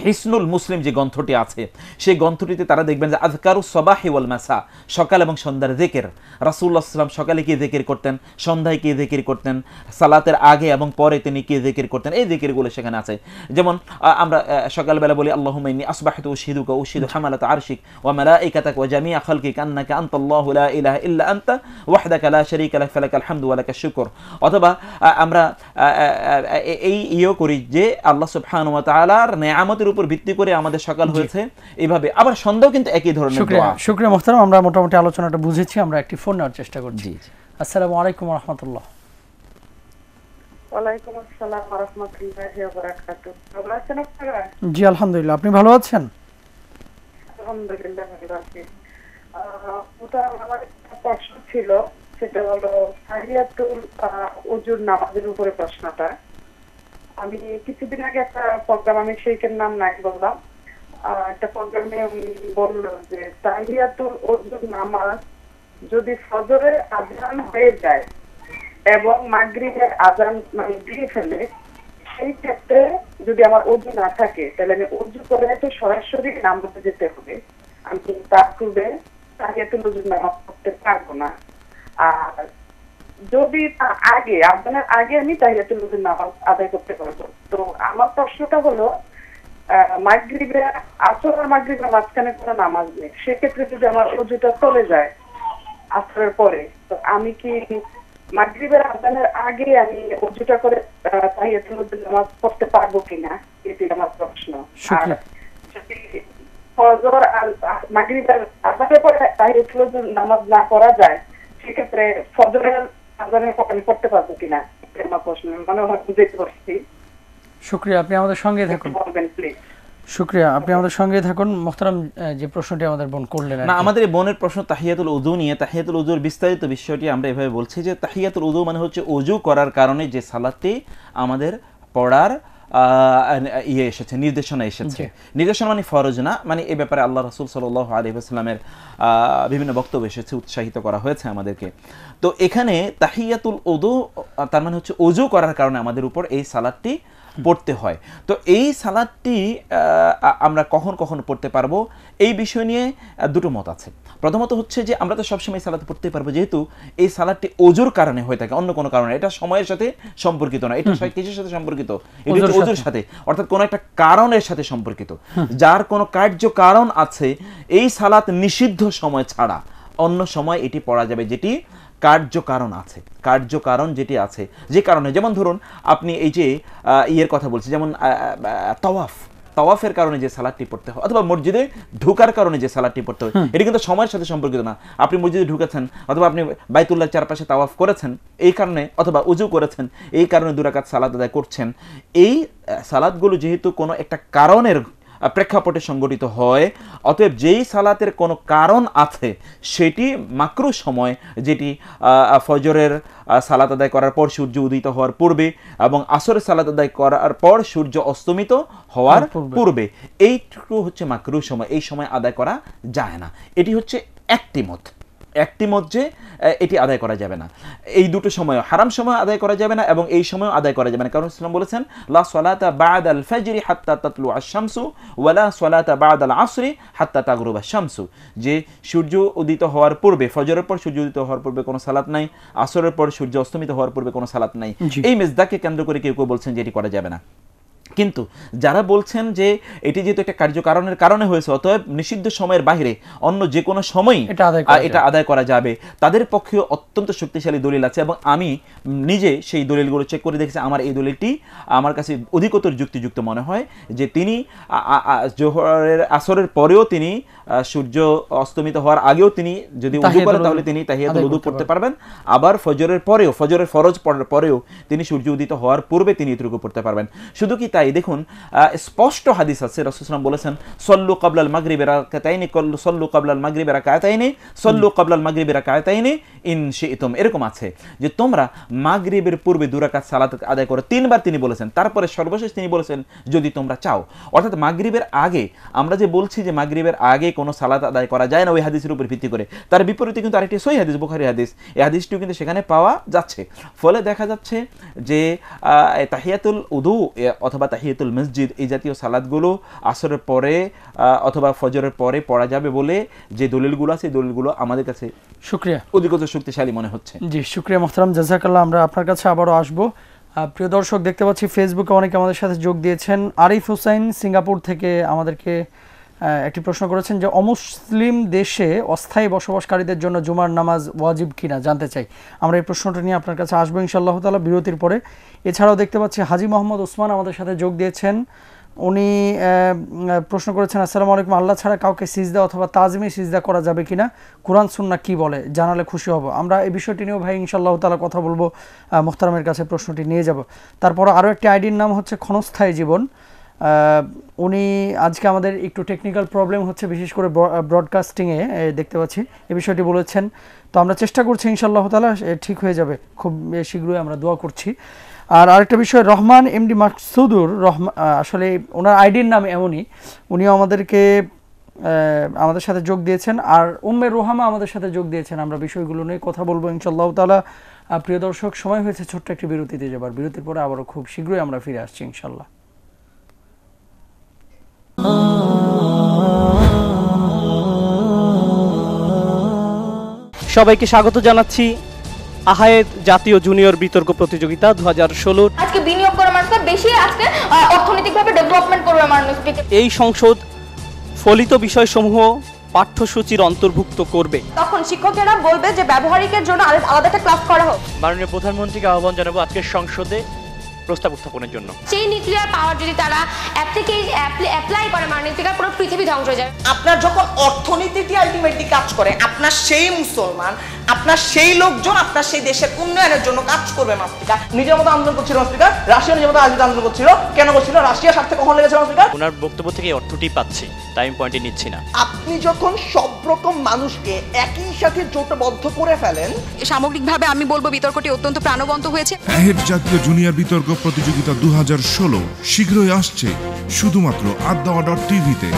হিসনুল মুসলিম যে গ্রন্থটি আছে, সেই গ্রন্থটিতে তারা দেখবেন যে আযকারুস সাবাহি ওয়াল মাসা, সকাল এবং সন্ধ্যার জিকির। রাসূলুল্লাহ সাল্লাল্লাহু আলাইহি ওয়াসাল্লাম সকালে কি জিকির করতেন, সন্ধ্যায় কি জিকির করতেন, সালাতের আগে এবং পরে তিনি কি জিকির করতেন, এই জিকিরগুলো সেখানে আছে। যেমন আমরা সকালবেলা বলি আল্লাহুম্মা ইন্নী আসবাহতু উশহিদুকা উশহিদু হামালাতা আরশিক ওয়া মালাইকাতাকা ওয়া জামিআ খালকিকা আন্নাকা আনতাল্লাহু লা ইলাহা ইল্লা আনতা ওয়াহদাকা লা শারীকা লাক ফালাকাল হামদু ওয়া লাকাশ শুকর। অথবা আমরা এই করি যে আল্লাহ সুবহানাহু ওয়া তাআলার নেয়ামতের উপর ভিত্তি করে আমাদের সকাল হয়েছে। এইভাবে আবার সন্ধ্যাও কিন্তু একই ধরনের দোয়া। শুকরিয়া মুহতারাম, আমরা মোটামুটি আলোচনাটা বুঝেছি। আমরা একটি ফোন নেওয়ার চেষ্টা করছি। আসসালামু আলাইকুম ওয়া রাহমাতুল্লাহ। ওয়ালাইকুম আসসালাম ওয়া রাহমাতুল্লাহি ওয়া বারাকাতুহু। ভালো আছেন আপনারা? জি আলহামদুলিল্লাহ, আপনি ভালো আছেন? আলহামদুলিল্লাহ ভালো আছি। ওটা আমার একটা প্রশ্ন ছিল, সেটা হলো তাহিয়াতুল ওযুর নামাজের উপরে প্রশ্নটা। আমি কিছুদিন আগে একটা প্রোগ্রাম, আমি শেখের নাম নাই বললাম, একটা প্রোগ্রামে বললো যে তাহিয়াতুল ওযুর নামাজ যদি ফজরের আযান হয়ে যায় এবং মাগরিবের আযান মানে দিয়ে ফেলে, সেই ক্ষেত্রে যদি আমার ওযু না থাকে তাহলে আমি ওযু করে তো সরাসরি নামাজে যেতে হবে, আমি তার পূর্বে তাহিয়াতুল ওযুর নামাজ পড়তে পারবো না। আর যদি আগে আযানের আগে আমি তাহিয়াতুল ওযুর নামাজ আদায় করতে পারবো। তো আমার প্রশ্নটা হলো মাগরিবের আসর আর মাগরিবের মাঝখানে কোনো নামাজ নেই, সেক্ষেত্রে যদি আমার ওযুটা চলে যায় আসরের পরে, তো আমি কি মাগরিবের আযানের আগে আমি ওযুটা করে তাহিয়াতুল ওযুর নামাজ পড়তে পারবো কিনা, এটি আমার প্রশ্ন। আর যদি ফজর আর মাগরিবের আযানের পরে তাহিয়াতুল ওযুর নামাজ না করা যায়, সেক্ষেত্রে ফজরের আযানের পরে আমি পড়তে পারবো কিনা, এটা আমার প্রশ্ন। মনে হয় বুঝতে পারছি। শুকরিয়া, আপনি আমাদের সঙ্গে থাকুন। বলবেন প্লিজ। শুকরিয়া, আপনি আমাদের সঙ্গে থাকুন। মোহতারাম যে প্রশ্নটি আমাদের বোন করলেন, না আমাদের এই বোনের প্রশ্ন তাহিয়াতুল উযু নিয়ে। তাহিয়াতুল উযুর বিস্তারিত বিষয়টি আমরা এভাবে বলছি যে তাহিয়াতুল উযু মানে হচ্ছে ওযু করার কারণে যে সালাতটি আমাদের পড়ার এসেছে, নির্দেশনা এসেছে। নির্দেশনা মানে ফরজ না, মানে এই ব্যাপারে আল্লাহ রাসূল সাল্লাল্লাহু আলাইহি ওয়াসাল্লামের বিভিন্ন বক্তব্য এসেছে, উৎসাহিত করা হয়েছে আমাদেরকে। তো এখানে তাহিয়াতুল উযু তার মানে হচ্ছে ওযু করার কারণে আমাদের উপর এই সালাতটি পড়তে হয়। তো এই সালাতটি আমরা কখন কখন পড়তে পারবো, এই বিষয় নিয়ে দুটো মত আছে। প্রথমত হচ্ছে যে আমরা তো সবসময় সালাত পড়তে পারবো, যেহেতু এই সালাতটি ওযুর কারণে হয়ে থাকে, অন্য কোনো কারণে। এটা সময়ের সাথে সম্পর্কিত না, এটা কিসের সাথে সম্পর্কিত? এটা ওযুর সাথে, অর্থাৎ কোনো একটা কারণের সাথে সম্পর্কিত। যার কোনো কার্য কারণ আছে, এই সালাত নিষিদ্ধ সময় ছাড়া অন্য সময় এটি পড়া যাবে, যেটি কার্যকারণ আছে, কার্যকারণ যেটি আছে, যে কারণে, যেমন ধরুন আপনি এই যে ইয়ের কথা বলছি, যেমন তাওয়াফের কারণে যে সালাতটি পড়তে হয়, অথবা মসজিদে ঢোকার কারণে যে সালাতটি পড়তে হয়, এটি কিন্তু সময়ের সাথে সম্পর্কিত না। আপনি মসজিদে ঢুকেছেন অথবা আপনি বাইতুল্লাহর চারপাশে তাওয়াফ করেছেন এই কারণে, অথবা উযু করেছেন এই কারণে 2 রাকাত সালাত আদায় করছেন। এই সালাতগুলো যেহেতু কোনো একটা কারণের প্রেক্ষাপটে সংগঠিত হয়, অতএব যেই সালাতের কোনো কারণ আছে সেটি মাকরুহ সময়, যেটি ফজরের সালাত আদায় করার পর সূর্য উদিত হওয়ার পূর্বে এবং আসরের সালাত আদায় করার পর সূর্য অস্তমিত হওয়ার পূর্বে, এইটুকু হচ্ছে মাকরুহ সময়, এই সময় আদায় করা যায় না। এটি হচ্ছে একটি মত যে এটি আদায় করা যাবে না। এই দুটো সময়, হারাম সময় আদায় করা যাবে না এবং এই সময় আদায় করা যাবে না, কারণ ইসলাম বলেছেন লা সালাতা বা'দাল ফাজরি হাত্তা তাতলু আশ-শামসু ওয়া লা সালাতা বা'দাল আসরি হাত্তা তাগরুবা আশ-শামসু, যে সূর্য উদিত হওয়ার পূর্বে, ফজরের পর সূর্য উদিত হওয়ার পূর্বে কোনো সালাত নাই, আসরের পর সূর্য অস্তমিত হওয়ার পূর্বে কোনো সালাত নাই। এই মেজদাকে কেন্দ্র করে কেউ কেউ বলছেন যে এটি করা যাবে না। কিন্তু যারা বলছেন যে এটি যেহেতু একটা কার্যকারণের কারণে হয়েছে, অতএব নিষিদ্ধ সময়ের বাইরে অন্য যে কোনো সময়ই এটা আদায় করা যাবে, তাদের পক্ষে অত্যন্ত শক্তিশালী দলিল আছে। এবং আমি নিজে সেই দলিলগুলো চেক করে দেখেছি, আমার এই দলিলটি আমার কাছে অধিকতর যুক্তিযুক্ত মনে হয়, যে তিনি জোহরের আসরের পরেও তিনি সূর্য অস্তমিত হওয়ার আগেও তিনি যদি উযু করেন তাহলে তিনি তাহিয়াতুল উযু পড়তে পারবেন, আবার ফজরের পরেও, ফজরের ফরজ পড়ার পরেও তিনি সূর্য উদিত হওয়ার পূর্বে তিনি এতটুকু পড়তে পারবেন। শুধু কি তাই, দেখুন স্পষ্ট হাদিস আছে, রাসূল সাল্লাল্লাহু আলাইহি ওয়াসাল্লাম বলেছেন সল্লু ক্বাবলাল মাগরিবি রাকাতাইনি, সল্লু ক্বাবলাল মাগরিবি রাকাতাইনি, সল্লু ক্বাবলাল মাগরিবি রাকাতাইনি ইন শি'তুম। এরকম আছে যে তোমরা মাগরিবের পূর্বে 2 রাকাত সালাত আদায় করো, 3 বার তিনি বলেছেন, তারপরে সর্বশেষ তিনি বলেছেন যদি তোমরা চাও। অর্থাৎ মাগরিবের আগে, আমরা যে বলছি যে মাগরিবের আগে কোনো সালাত আদায় করা যায় না ওই হাদিসের উপর ভিত্তি করে, তার বিপরীতে কিন্তু আরেকটি সহিহ হাদিস, বুখারী হাদিস, এই হাদিসটিও কিন্তু সেখানে পাওয়া যাচ্ছে। ফলে দেখা যাচ্ছে যে তাহিয়াতুল উযু অথবা তাহিয়াতুল মসজিদ এই জাতীয় সালাতগুলো আসরের পরে অথবা ফজরের পরে পড়া যাবে বলে যে দলিলগুলো আছে, দলিলগুলো আমাদের কাছে শুকরিয়া অধিকতর শক্তিশালী মনে হচ্ছে। জি শুকরিয়া মোহতারাম, জাযাকাল্লাহ। আমরা আপনার কাছে আবারও আসবো। প্রিয় দর্শক, দেখতে পাচ্ছি ফেসবুকে অনেকে আমাদের সাথে যোগ দিয়েছেন। আরিফ হোসেন সিঙ্গাপুর থেকে আমাদেরকে একটি প্রশ্ন করেছেন যে অমুসলিম দেশে অস্থায়ী বসবাসকারীদের জন্য জুমার নামাজ ওয়াজিব কিনা জানতে চাই। আমরা এই প্রশ্নটা নিয়ে আপনার কাছে আসবো ইনশাআল্লাহ তাআলা বিরতির পরে। এছাড়াও দেখতে পাচ্ছি হাজী মোহাম্মদ ওসমান আমাদের সাথে যোগ দিয়েছেন। উনি প্রশ্ন করেছেন, আসসালামু আলাইকুম, আল্লাহ ছাড়া কাউকে সিজদা অথবা তাজমি সিজদা করা যাবে কিনা, কোরআন সুন্নাহ কি বলে, জানালে খুশি হব। আমরা এই বিষয়টি নিয়েও ভাই ইনশাআল্লাহ তাআলা কথা বলবো, মুহতারামের কাছে প্রশ্নটি নিয়ে যাব। তারপর আরও একটি আইডির নাম হচ্ছে ক্ষণস্থায়ী জীবন। উনি আজকে আমাদের একটু টেকনিক্যাল প্রবলেম হচ্ছে, বিশেষ করে ব্রডকাস্টিংয়ে দেখতে পাচ্ছি, এই বিষয়টি বলেছেন। তো আমরা চেষ্টা করছি ইনশাআল্লাহ তাআলা ঠিক হয়ে যাবে, খুব শীঘ্রই আমরা দোয়া করছি। আর আরেকটা বিষয়, রহমান এমডি মাকসুদুর রহমান, আসলে ওনার আইডির নাম এমনই, উনিও আমাদের সাথে যোগ দিয়েছেন। আর উম্মে রোহামা আমাদের সাথে যোগ দিয়েছেন। আমরা বিষয়গুলো নিয়ে কথা বলবো ইনশাআল্লাহ তাআলা। প্রিয় দর্শক, সময় হয়েছে ছোট্ট একটি বিরতিতে যাবার। বিরতির পরে আবারও খুব শীঘ্রই আমরা ফিরে আসছি ইনশাআল্লাহ। সবাইকে স্বাগত জানাচ্ছি আহায়েদ জাতীয় জুনিয়র বিতর্ক প্রতিযোগিতা 2016। আজকে বিনিয়োগ করে মানুষকে বেশি আজকে অর্থনৈতিকভাবে ডেভেলপমেন্ট করবে মানুষকে। এই সংসদ ফলিত বিষয়সমূহ পাঠ্যসূচির অন্তর্ভুক্ত করবে। তখন শিক্ষকেরা বলবে যে ব্যবহারিকের জন্য আলাদা একটা ক্লাস করা হোক। মাননীয় প্রধানমন্ত্রীকে আহ্বান জানাবো আজকের সংসদে প্রস্তাব উত্থাপনের জন্য। সেই নিউক্লিয়ার পাওয়ার যদি তারা অ্যাপ্লাই করে মাননীয় পুরো পৃথিবী ধ্বংস হয়ে যায়। আপনার যখন অর্থনীতিটি আলটিমেটলি কাজ করে, আপনার সেই মুসলমান, আপনার সেই লোকজন আপনার সেই দেশের উন্নয়নের জন্য কাজ করবে। মাস্তিকা নিজের মতো আন্দোলন করছিল, মাস্তিকা রাশিয়া নিজের মতো আন্দোলন করছিল। কেন করছিল? রাশিয়ার স্বার্থে কখন লেগেছে মাস্তিকা? ওনার বক্তব্য থেকে অর্থটি পাচ্ছি, তাই আমি পয়েন্টে নিচ্ছি না। আপনি যখন সব রকম মানুষকে একই সাথে জোটবদ্ধ করে ফেলেন, সামগ্রিকভাবে আমি বলবো বিতর্কটি অত্যন্ত প্রাণবন্ত হয়েছে। আহায়েদ জাতীয় জুনিয়র বিতর্ক প্রতিযোগিতা 2016 শীঘ্রই আসছে শুধুমাত্র আদ্দাওয়া.টিভিতে।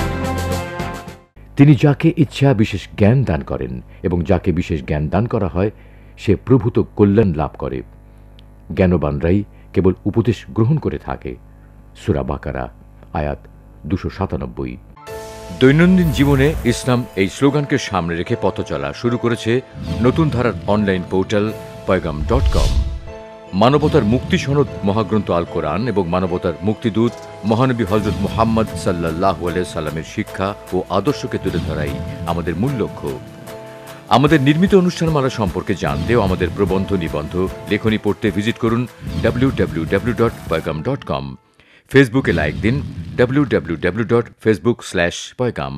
তিনি যাকে ইচ্ছা বিশেষ জ্ঞান দান করেন এবং যাকে বিশেষ জ্ঞান দান করা হয় সে প্রভূত কল্যাণ লাভ করে। জ্ঞানবানরাই কেবল উপদেশ গ্রহণ করে থাকে। সূরা বাকারা আয়াত 297। দৈনন্দিন জীবনে ইসলাম এই স্লোগানকে সামনে রেখে পথ চলা শুরু করেছে নতুন ধারার অনলাইন পোর্টাল পয়গাম.com। মানবতার মুক্তি সনদ মহাগ্রন্থ আল কোরআন এবং মানবতার মুক্তিদূত মহানবী হযরত মুহাম্মদ সাল্লাল্লাহু আলাইহি সাল্লামের শিক্ষা ও আদর্শকে তুলে ধরাই আমাদের মূল লক্ষ্য। আমাদের নির্মিত অনুষ্ঠানমালা সম্পর্কে জানতে ও আমাদের প্রবন্ধ নিবন্ধ লেখনী পড়তে ভিজিট করুন www.paygam.com। ফেসবুকে লাইক দিন www.facebook/paygam।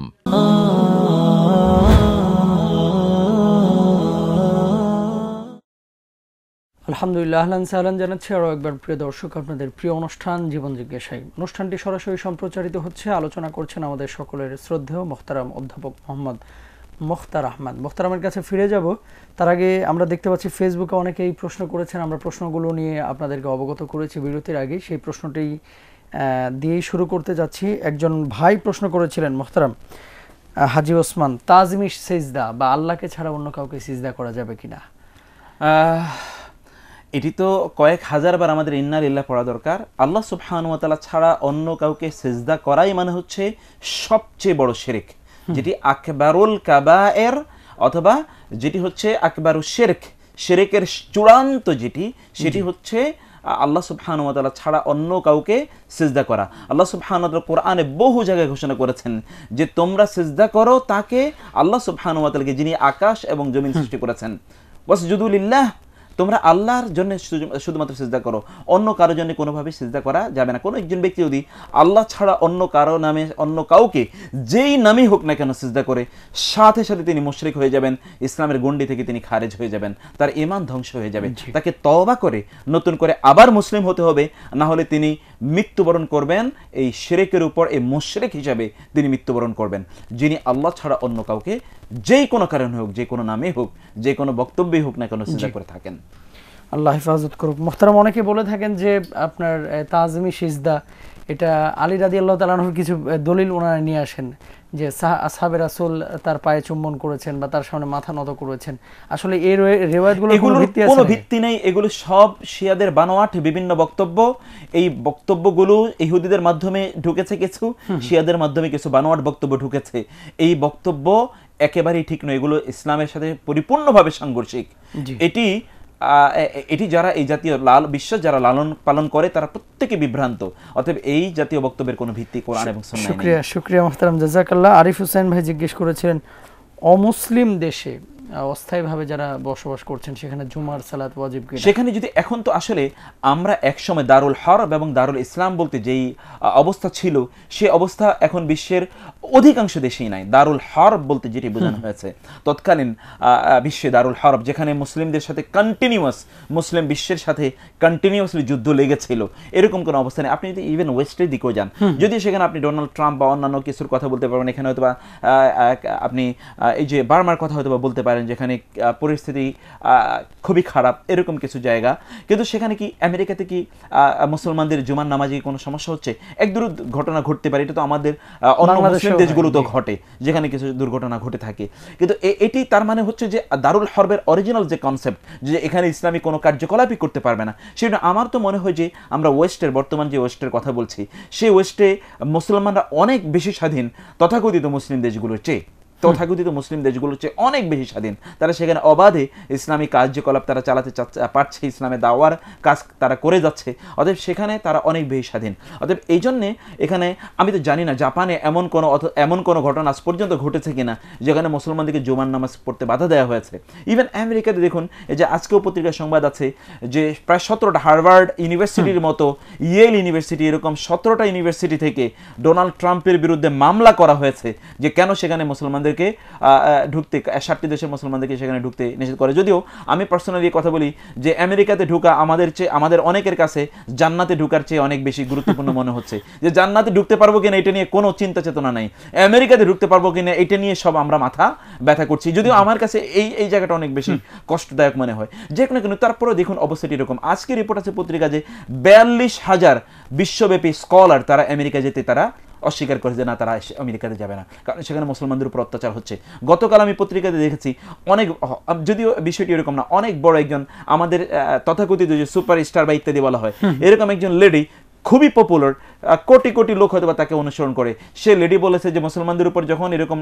আলহামদুলিল্লাহ, আহলান সাহলান জানাচ্ছি আরও একবার প্রিয় দর্শক আপনাদের প্রিয় অনুষ্ঠান জীবন জিজ্ঞাসায়। অনুষ্ঠানটি সরাসরি সম্প্রচারিত হচ্ছে। আলোচনা করছেন আমাদের সকলের শ্রদ্ধেয় মোহতারাম অধ্যাপক মোহাম্মদ মুখতার আহমদ। মোহতারামের কাছে ফিরে যাব, তার আগে আমরা দেখতে পাচ্ছি ফেসবুকে অনেকেই প্রশ্ন করেছেন। আমরা প্রশ্নগুলো নিয়ে আপনাদেরকে অবগত করেছি বিরতির আগে, সেই প্রশ্নটি দিয়েই শুরু করতে যাচ্ছি। একজন ভাই প্রশ্ন করেছিলেন মোহতারাম হাজি ওসমান, তাজমি সিজদা বা আল্লাহকে ছাড়া অন্য কাউকে সিজদা করা যাবে কিনা? এটি তো কয়েক হাজারবার আমাদের ইন্না লিল্লাহ পড়া দরকার। আল্লাহ সুবহানাহু ওয়া তাআলা ছাড়া অন্য কাউকে সিজদা করাই মানে হচ্ছে সবচেয়ে বড় শিরক, যেটি আকবারুল কাবায়ের অথবা যেটি হচ্ছে আকবারুশ শিরক, শিরকের চূড়ান্ত যেটি, সেটি হচ্ছে আল্লাহ সুবহানাহু ওয়া তাআলা ছাড়া অন্য কাউকে সিজদা করা। আল্লাহ সুবহানাহু ওয়া তাআলা কোরআনে বহু জায়গায় ঘোষণা করেছেন যে তোমরা সিজদা করো তাকে, আল্লাহ সুবহানাহু ওয়া তাআলাকে, যিনি আকাশ এবং জমিন সৃষ্টি করেছেন। ওয়াসজুদু লিল্লাহ, তোমরা আল্লাহর জন্য শুধুমাত্র সিজদা করো, অন্য কারোর জন্য কোনোভাবে সিজদা করা যাবে না। কোনো একজন ব্যক্তি যদি আল্লাহ ছাড়া অন্য কারো নামে, অন্য কাউকে যেই নামই হোক না কেন সিজদা করে, সাথে সাথে তিনি মুশরিক হয়ে যাবেন, ইসলামের গণ্ডি থেকে তিনি খারেজ হয়ে যাবেন, তার ঈমান ধ্বংস হয়ে যাবে। তাকে তওবা করে নতুন করে আবার মুসলিম হতে হবে, না হলে তিনি মৃত্যুবরণ করবেন এই শিরকের উপর। এই মুশরিক হিসাবে তিনি মৃত্যুবরণ করবেন, যিনি আল্লাহ ছাড়া অন্য কাউকে যেই কোনো কারণে হোক, যে কোনো নামে হোক, যে কোনো বক্তব্যই হোক না কেন সিজদা করে থাকেন। আল্লাহ হেফাজত করুক। মোহতারাম, অনেকে বলে থাকেন যে আপনার তাজমি সিজদা, এটা আলী রাদিয়াল্লাহু তাআলা আনহুর কিছু দলিল ওনারা নিয়ে আসেন যে আসহাবে রাসূল তার পায়ে চুম্বন করেছেন বা তার সামনে মাথা নত করেছেন। আসলে এই রিওয়ায়াতগুলোর কোনো ভিত্তি আছে? কোনো ভিত্তি নেই, এগুলো সব শিয়াদের বানোয়াট বিভিন্ন বক্তব্য। এই বক্তব্যগুলো ইহুদিদের মাধ্যমে ঢুকেছে কিছু, শিয়াদের মাধ্যমে কিছু বানোয়াট বক্তব্য ঢুকেছে। এই বক্তব্য একেবারেই ঠিক নয়, এগুলো ইসলামের সাথে পরিপূর্ণভাবে সাংঘর্ষিক। এটি যারা এই জাতীয় বিশ্বাস যারা লালন পালন করে তারা প্রত্যেকে বিভ্রান্ত। অতএব এই জাতীয় বক্তব্যের কোনো ভিত্তি কোরআন এবং সুন্নাহ নেই। শুকরিয়া মুহতারাম, জাযাকাল্লাহ। আরিফ হোসেন ভাই জিজ্ঞেস করেছিলেন, অমুসলিম দেশে অস্থায়ীভাবে যারা বসবাস করছেন সেখানে জুমার সালাত ওয়াজিব কিনা? সেখানে যদি এখন তো আসলে আমরা একসময় দারুল হরব এবং দারুল ইসলাম বলতে যেই অবস্থা ছিল সে অবস্থা এখন বিশ্বের অধিকাংশ দেশেই নাই। দারুল হরব বলতে যেটি বোঝানো হয়েছে তৎকালীন বিশ্বে দারুল হরব, যেখানে মুসলিমদের সাথে কন্টিনিউয়াস, মুসলিম বিশ্বের সাথে কন্টিনিউয়াসলি যুদ্ধ লেগেছিল, এরকম কোনো অবস্থা নেই। আপনি যদি ইভেন ওয়েস্টের দিকেও যান, যদি সেখানে আপনি ডোনাল্ড ট্রাম্প বা অন্যান্য কিছুর কথা বলতে পারবেন, এখানে হয়তো বা আপনি এই যে বার্মার কথা হয়তো বা বলতে পারেন, যেখানে পরিস্থিতি খুবই খারাপ, এরকম কিছু জায়গা। কিন্তু সেখানে কি আমেরিকাতে কি মুসলমানদের জুমার নামাজে কোনো সমস্যা হচ্ছে? এক ঘটনা ঘটতে পারে, এটা তো আমাদের অন্য মুসলিম দেশগুলো তো ঘটে, যেখানে কিছু দুর্ঘটনা ঘটে থাকে। কিন্তু এটি তার মানে হচ্ছে যে দারুল হরবের অরিজিনাল যে কনসেপ্ট, যে এখানে ইসলামী কোনো কার্যকলাপই করতে পারবে না, সেটা আমার তো মনে হয় যে আমরা ওয়েস্টের, বর্তমান যে ওয়েস্টের কথা বলছি, সেই ওয়েস্টে মুসলমানরা অনেক বেশি স্বাধীন তথাকথিত মুসলিম দেশগুলোর চেয়ে, তথাকথিত মুসলিম দেশগুলোর চেয়ে অনেক বেশি স্বাধীন। তারা সেখানে অবাধে ইসলামী কার্যকলাপ তারা চালাতে পারছে, ইসলামের দাওয়ার কাজ তারা করে যাচ্ছে, অতএব সেখানে তারা অনেক বেশি স্বাধীন। অতএব এই জন্যে এখানে আমি তো জানি না জাপানে এমন কোনো ঘটনা আজ পর্যন্ত ঘটেছে কিনা যেখানে মুসলমানদেরকে জুমার নামাজ পড়তে বাধা দেওয়া হয়েছে। ইভেন আমেরিকাতে দেখুন, এই যে আজকেও পত্রিকার সংবাদ আছে যে প্রায় 17টা হার্ভার্ড ইউনিভার্সিটির মতো, ইয়েল ইউনিভার্সিটি, এরকম 17টা ইউনিভার্সিটি থেকে ডোনাল্ড ট্রাম্পের বিরুদ্ধে মামলা করা হয়েছে যে কেন সেখানে মুসলমানদেরকে ঢুকতে, 7টি দেশের মুসলমানদেরকে সেখানে ঢুকতে নিষেধ করে। যদিও আমি পার্সোনালি কথা বলি যে আমেরিকাতে ঢুকা আমাদের অনেকের কাছে জান্নাতে ঢুকার চেয়ে অনেক বেশি গুরুত্বপূর্ণ মনে হচ্ছে। যে জান্নাতে ঢুকতে পারবো কিনা এটা নিয়ে কোনো চিন্তা চেতনা নাই, আমেরিকাতে ঢুকতে পারবো কিনা এটা নিয়ে সব আমরা মাথা ব্যথা করছি। যদিও আমার কাছে এই জায়গাটা অনেক বেশি কষ্টদায়ক মনে হয়। যে কোনো কিন্তু তারপরেও দেখুন অবস্থাটি এরকম। আজকে রিপোর্ট আছে পত্রিকা যে 42,000 বিশ্বব্যাপী স্কলার তারা আমেরিকা যেতে তারা অস্বীকার করে যে না, তারা আমেরিকাতে যাবে না, কারণ সেখানে মুসলমানদের উপর অত্যাচার হচ্ছে। গতকাল আমি পত্রিকাতে দেখেছি অনেক, যদিও বিষয়টি এরকম না, অনেক বড় একজন আমাদের তথাকথিত যে সুপার স্টার বা ইত্যাদি বলা হয়, এরকম একজন লেডি, খুবই পপুলার, কোটি কোটি লোক হয়তো তাকে অনুসরণ করে, সে লেডি বলেছে যে মুসলমানদের উপর যখন এরকম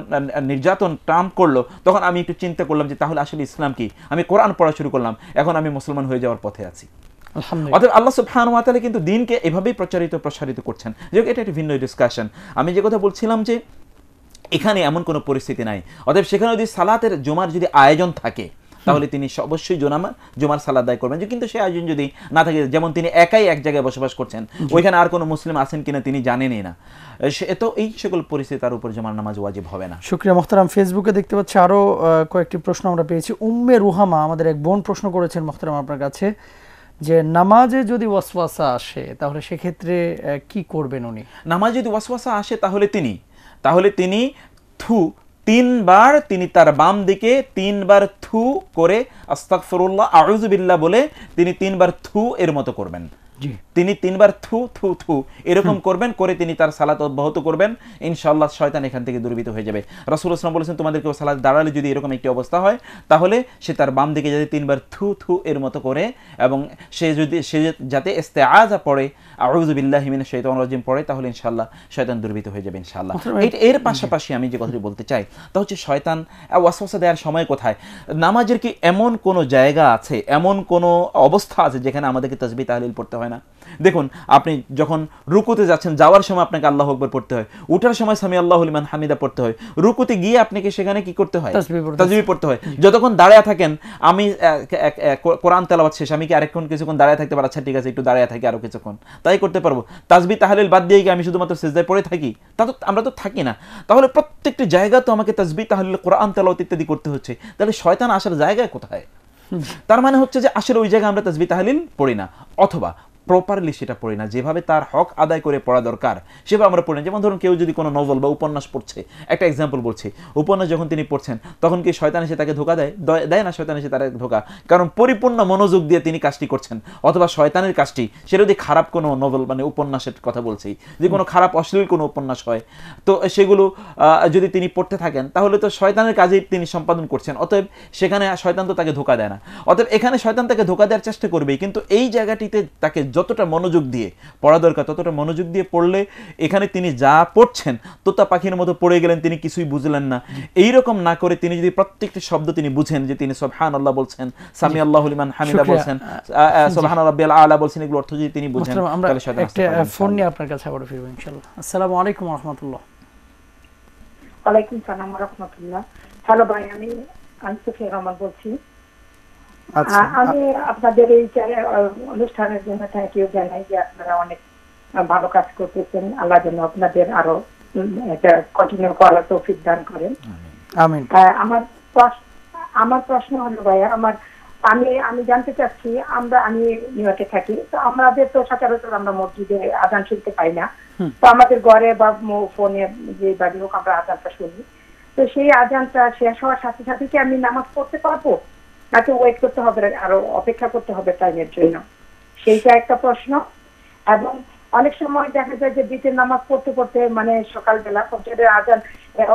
নির্যাতন ট্রাম্প করলো তখন আমি একটু চিন্তা করলাম যে তাহলে আসলে ইসলাম কি, আমি কোরআন পড়া শুরু করলাম, এখন আমি মুসলমান হয়ে যাওয়ার পথে আছি। অতএব আল্লাহ সুবহানাহু ওয়া তাআলা কিন্তু দ্বীনকে এভাবেই প্রসারিত করছেন। যে এটা একটা ভিন্ন ডিসকাশন। আমি যে কথা বলছিলাম যে এখানে এমন কোনো পরিস্থিতি নাই। অতএব সেখানে যদি সালাতের জুমার যদি আয়োজন থাকে তাহলে তিনি অবশ্যই জুমার সালাত আদায় করবেন। কিন্তু সেই আয়োজন যদি না থাকে, যেমন তিনি একাই এক জায়গায় বসবাস করছেন, ওইখানে আর কোনো মুসলিম আছেন কিনা তিনি জানেনই না, তো এই সকল পরিস্থিতি তার উপর জুমার নামাজ ওয়াজিব হবে না। শুকরিয়া মোহতারাম। ফেসবুকে দেখতে পাচ্ছি আরো কয়েকটি প্রশ্ন আমরা পেয়েছি। উম্মে রুহামা আমাদের এক বোন প্রশ্ন করেছেন মোহতারাম আপনার কাছে, যে নামাজে যদি ওয়াসওয়াসা আসে তাহলে সেক্ষেত্রে কি করবেন উনি? নামাজে যদি ওয়াসওয়াসা আসে তাহলে তিনি তিনবার তিনি তার বাম দিকে 3বার থু করে আস্তাগফিরুল্লাহ আউযু বিল্লাহ বলে তিনি 3বার থু এর মতো করবেন। তিনি 3বার থু থু থু এরকম করবেন, করে তিনি তার সালাত অব্যাহত করবেন। ইনশাআল্লাহ শয়তান এখান থেকে দূরীভূত হয়ে যাবে। রাসূলুল্লাহ সাল্লাল্লাহু আলাইহি ওয়াসাল্লাম বলেছেন তোমাদেরকে সালাত দাঁড়ালে যদি এরকম একটি অবস্থা হয় তাহলে সে তার বাম দিকে যাতে 3বার থু থু এর মতো করে, এবং সে যাতে ইস্তেআযা পড়ে, আউযু বিল্লাহি মিনাশ শাইতানির রাজিম পড়ে, তাহলে ইনশাআল্লাহ শয়তান দূরীভূত হয়ে যাবে ইনশাআল্লাহ। এর পাশাপাশি আমি যে কথাটি বলতে চাই তা হচ্ছে শয়তান ওয়াসওয়াসা দেওয়ার সময় কোথায়? নামাজের কি এমন কোনো জায়গা আছে, এমন কোনো অবস্থা আছে যেখানে আমাদেরকে তাসবিহ তাহলিল পড়তে হয় না? দেখুন, আপনি যখন রুকুতে যাচ্ছেন, যাওয়ার সময় আপনাকে আল্লাহু আকবার পড়তে হয়, উঠার সময় সামি আল্লাহু লিমান হামিদা পড়তে হয়, রুকুতে গিয়ে আপনাকে সেখানে কি করতে হয়? তাসবিহ পড়তে হয়। যতক্ষণ দাঁড়ায় থাকেন, আমি কোরআন তেলাওয়াত শেষ, আমি কি আরেকক্ষণ কিছুক্ষণ দাঁড়ায় থাকতে পারি? আচ্ছা ঠিক আছে, একটু দাঁড়ায় থাকি আরো কিছুক্ষণ, তাই করতে পারবো। তাসবিহ তাহলিল বাদ দিয়ে কি আমি শুধুমাত্র সিজদায় পড়ে থাকি? তা তো আমরা তো থাকি না। তাহলে প্রত্যেকটি জায়গা তো আমাকে তাসবিহ তাহলিল, কোরআন তেলাওয়াত ইত্যাদি করতে হচ্ছে। তাহলে শয়তান আসার জায়গায় কোথায়? তার মানে হচ্ছে যে আসলে ওই জায়গায় আমরা তাসবিহ তাহলিল পড়ি না, অথবা প্রপারলি সেটা পড়ি না, যেভাবে তার হক আদায় করে পড়া দরকার সেভাবে আমরা পড়ি না। যেমন ধরুন কেউ যদি কোনো নভেল বা উপন্যাস পড়ছে, একটা এক্সাম্পল বলছি, উপন্যাস যখন তিনি পড়ছেন তখন কি শয়তান এসে তাকে ধোঁকা দেয় না? শয়তান এসে তার ধোঁকা, কারণ পরিপূর্ণ মনোযোগ দিয়ে তিনি কাজটি করছেন। অথবা শয়তানের কাজটি সেটা যদি খারাপ কোনো নভেল, মানে উপন্যাসের কথা বলছি, যে কোনো খারাপ অশ্লীল কোনো উপন্যাস হয়, তো সেগুলো যদি তিনি পড়তে থাকেন তাহলে তো শয়তানের কাজেই তিনি সম্পাদন করছেন। অতএব সেখানে শয়তান তো তাকে ধোঁকা দেয় না। অতএব এখানে শয়তান তাকে ধোঁকা দেওয়ার চেষ্টা করবেই, কিন্তু এই জায়গাটিতে তাকে যতটা মনোযোগ দিয়ে পড়া দরকার ততটা মনোযোগ দিয়ে পড়লে, এখানে তিনি যা পড়ছেন তোতা পাখির মতো পড়ে গেলেন, তিনি কিছুই বুঝলেন না, এইরকম না করে তিনি যদি প্রত্যেকটি শব্দ তিনি বুঝেন, যে তিনি সুবহানাল্লাহ বলছেন, সামি আল্লাহু লিমান হামিদা বলছেন, সুবহান রাব্বিয়াল আলা বলছেন, এগুলো অর্থ যদি তিনি বুঝেন তাহলে শয়তান আসতে পারবে। একটা ফোন নিয়ে আপনার কাছে আবার ফিরবো ইনশাআল্লাহ। আসসালামু আলাইকুম ওয়া রাহমাতুল্লাহ। ওয়ালাইকুম সালাম ওয়া রাহমাতুল্লাহ। হ্যালো ভাই, আমি আমি সুফিয়া রহমান বলছি। আচ্ছা, আমি আপনাদের এই অনুষ্ঠানের জন্য থ্যাংক ইউ জানাই যে আপনারা অনেক ভালো কাজ করতেছেন। আল্লাহ যেন আপনাদের আরো এটা কন্টিনিউ করার তৌফিক দান করেন। আমিন। আমার প্রশ্ন হলো ভাইয়া, আমি জানতে চাচ্ছি, আমি নিউ ইয়র্কে থাকি, তো আমাদের তো সচরাচর আমরা মসজিদে আজান শুনতে পাই না, তো আমাদের ঘরে বা ফোনে যে বাড়ি হোক আমরা আজানটা শুনি, তো সেই আজানটা শেষ হওয়ার সাথে সাথে কি আমি নামাজ পড়তে পারবো নাকি ওয়েট করতে হবে, আরো অপেক্ষা করতে হবে টাইমের জন্য? সেইটা একটা প্রশ্ন। এবং অনেক সময় দেখা যায় যে বিতের নামাজ পড়তে পড়তে মানে সকালবেলা ফজরের আজান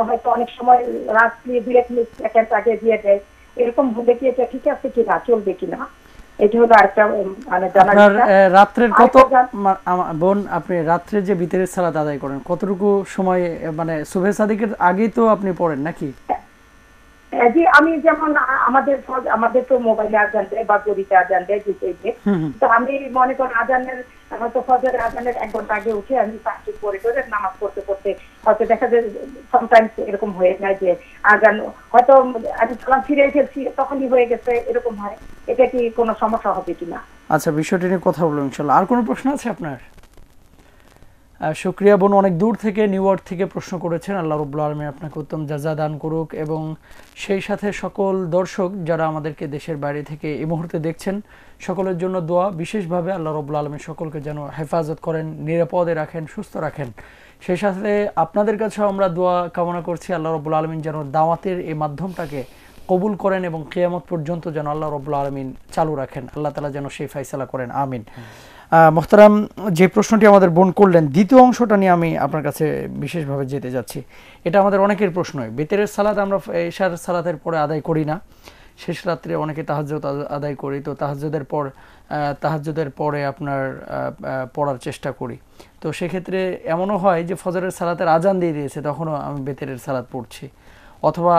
হয়তো অনেক সময় রাত্রি 2-1 মিনিট সেকেন্ড আগে দিয়ে দেয়, এরকম হলে কি এটা ঠিক আছে কিনা, চলবে কিনা? এটা হলো আরেকটা মানে জানার ইচ্ছা। রাত্রের কত বোন, আপনি রাত্রে যে বিতরের সালাত আদায় করেন কতটুকু সময়, মানে সুবহে সাদিকের আগেই তো আপনি পড়েন নাকি? জি, আমি যেমন আমাদের তো মোবাইলে আজান দেয় বা গড়িতে আজান দেয়, তো আমি মনে করি আজানের হয়তো ফজরের আজানের 1 ঘন্টা আগে উঠে আমি তাহাজ্জুদ পড়ে করে নামাজ পড়তে পড়তে হয়তো দেখা যায় সামটাইমস এরকম হয়ে যায় যে আজান হয়তো আমি সালাম ফিরে ফেলছি তখনই হয়ে গেছে, এরকম হয়। এটা কি কোনো সমস্যা হবে কিনা? আচ্ছা, বিষয়টি নিয়ে কথা বলবো ইনশাআল্লাহ। আর কোনো প্রশ্ন আছে আপনার? শুকরিয়া বোন, অনেক দূর থেকে নিউ ইয়র্ক থেকে প্রশ্ন করেছেন। আল্লাহ রাব্বুল আলামিন আপনাকে উত্তম জাযা দান করুক, এবং সেই সাথে সকল দর্শক যারা আমাদেরকে দেশের বাইরে থেকে এই মুহূর্তে দেখছেন সকলের জন্য দোয়া, বিশেষভাবে আল্লাহ রাব্বুল আলামিন সকলকে যেন হেফাজত করেন, নিরাপদে রাখেন, সুস্থ রাখেন। সেই সাথে আপনাদের কাছেও আমরা দোয়া কামনা করছি আল্লাহ রাব্বুল আলামিন যেন দাওয়াতের এই মাধ্যমটাকে কবুল করেন এবং কিয়ামত পর্যন্ত যেন আল্লাহ রাব্বুল আলামিন চালু রাখেন। আল্লাহ তাআলা যেন সেই ফয়সালা করেন, আমিন। মোহতারাম, যে প্রশ্নটি আমাদের বোন করলেন, দ্বিতীয় অংশটা নিয়ে আমি আপনার কাছে বিশেষভাবে যেতে যাচ্ছি। এটা আমাদের অনেকের প্রশ্নই। বিতরের সালাত আমরা এশার সালাতের পরে আদায় করি না, শেষ রাত্রে অনেকে তাহাজ্জুদ আদায় করি, তো তাহাজ্জুদের পরে আপনার পড়ার চেষ্টা করি। তো সেক্ষেত্রে এমনও হয় যে ফজরের সালাতের আজান দিয়ে দিয়েছে, তখনও আমি বিতরের সালাত পড়ছি, অথবা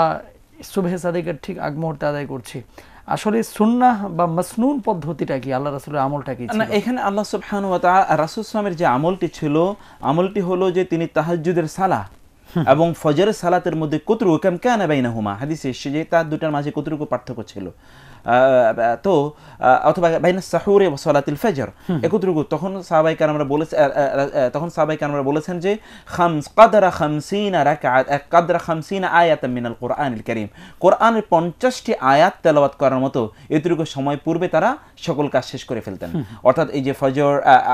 সুবহে সাদিকের ঠিক আগ মুহূর্তে আদায় করছি। আসলে সুন্নাহ বা মাসনুন পদ্ধতিটা কি, আল্লাহ রাসূলের আমলটা কি ছিল? না, এখানে আল্লাহ সুবহানাহু ওয়া তাআলা রাসূল সাল্লাল্লাহু আলাইহি ওয়াসাল্লামের যে আমলটি ছিল, আমলটি হলো যে তিনি তাহাজ্জুদের সালাহ এবং ফজরের সালাতের মধ্যে কতটুকু কাম কানা বাইনাহুমা, হাদিসে এসেছে যে তার দুটার মাঝে কতটুকু পার্থক্য ছিল, তো অথবা বাইনা সাহুরে ওয়া সালাতিল ফজর একটুকু। তখন সাহাবায়ে কেরামরা বলেছেন যে কাদরা 50 রাকাত, কাদরা 50 আয়াতাম মিনাল কুরআনিল কারীম, কোরআনের 50টি আয়াত তেলাওয়াত করার মতো এতটুকু সময় পূর্বে তারা সকল কাজ শেষ করে ফেলতেন। অর্থাৎ এই যে ফজর,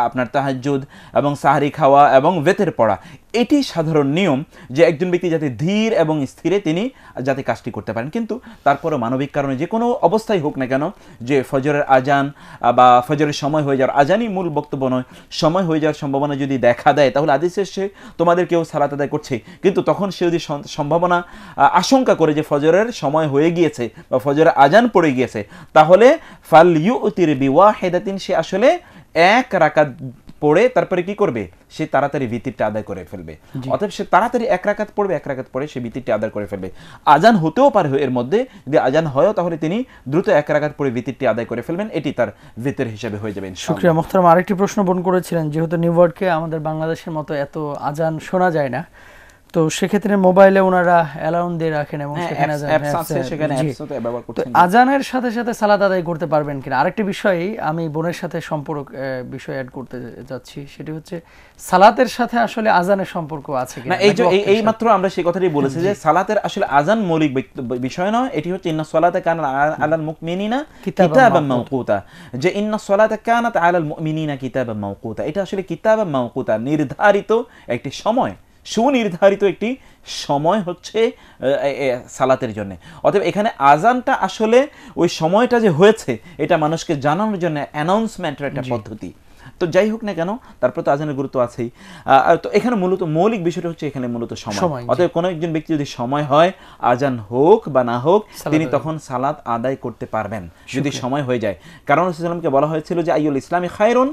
আপনার তাহাজ্জুদ এবং সাহরি খাওয়া এবং বেতের পড়া, এটি সাধারণ নিয়ম যে একজন ব্যক্তি যাতে ধীর এবং স্থিরে তিনি যাতে কাজটি করতে পারেন। কিন্তু তারপরে মানবিক কারণে যে কোনো অবস্থায় হোক না কেন, যে ফজরের আজান বা ফজরের সময় হয়ে যাওয়ার, আজানই মূল বক্তব্য নয়, সময় হয়ে যাওয়ার সম্ভাবনা যদি দেখা দেয়, তাহলে হাদিসে সে তোমাদের কেউ সালাত আদায় করছে, কিন্তু তখন সে যদি সম্ভাবনা আশঙ্কা করে যে ফজরের সময় হয়ে গিয়েছে বা ফজরের আজান পড়ে গিয়েছে, তাহলে ফাল ইউতির বিওয়াহিদাতিন, সে আসলে 1 রাকাত পড়ে তারপরে কি করবে, সে তাড়াতাড়ি ভিতরটা আদায় করে ফেলবে। অতএব সে তাড়াতাড়ি 1 রাকাত পড়বে, 1 রাকাত পড়ে সে ভিতরটা আদায় করে ফেলবে। আজান হতেও পারে এর মধ্যে, যদি আজান হয়ও তাহলে তিনি দ্রুত 1 রাকাত পড়ে ভিতরটি আদায় করে ফেলবেন, এটি তার ভিতর হিসেবে হয়ে যাবে। শুকরিয়া মোহতারাম। আরেকটি প্রশ্ন বোন করেছিলেন, যেহেতু নিউ ইয়র্কে আমাদের বাংলাদেশের মতো এত আজান শোনা যায় না, তো সেক্ষেত্রে মোবাইলে ওনারা অ্যালার্ম দিয়ে রাখেন এবং সেখানে আজানের সাথে সাথে সালাত আদায় করতে পারবেন কিনা। আরেকটি বিষয় আমি বোনের সাথে সম্পর্ক বিষয় অ্যাড করতে যাচ্ছি, সেটি হচ্ছে সালাতের সাথে আসলে আজানের সম্পর্ক আছে কিনা। এই মাত্র আমরা সেই কথাটি বলেছি যে সালাতের আসলে আজান মৌলিক বিষয় নয়, এটি হচ্ছে ইন্না সালাতা কানাত আলাল মুমিনিনা কিতাবাম মাওকুতা, যে ইন্না সালাতা কানাত আলাল মুমিনিনা কিতাবাম মাওকুতা, এটা আসলে কিতাবাম মাওকুতা, নির্ধারিত একটি সময়, সুনির্ধারিত একটি সময় হচ্ছে সালাতের জন্য। অতএব এখানে আজানটা আসলে ওই সময়টা যে হয়েছে এটা মানুষকে জানানোর জন্য অ্যানাউন্সমেন্টের একটা পদ্ধতি। তো যাই হোক না কেন, তারপর তো আজানের গুরুত্ব আছেই। তো এখানে মূলত মৌলিক বিষয়টা হচ্ছে এখানে মূলত সময়। অতএব কোনো একজন ব্যক্তি যদি সময় হয়, আজান হোক বা না হোক, তিনি তখন সালাত আদায় করতে পারবেন যদি সময় হয়ে যায়। কারণ রাসূলুল্লাহ সাল্লাল্লাহু আলাইহি ওয়াসাল্লামকে বলা হয়েছিল যে আইয়ুল ইসলামি খায়রুন,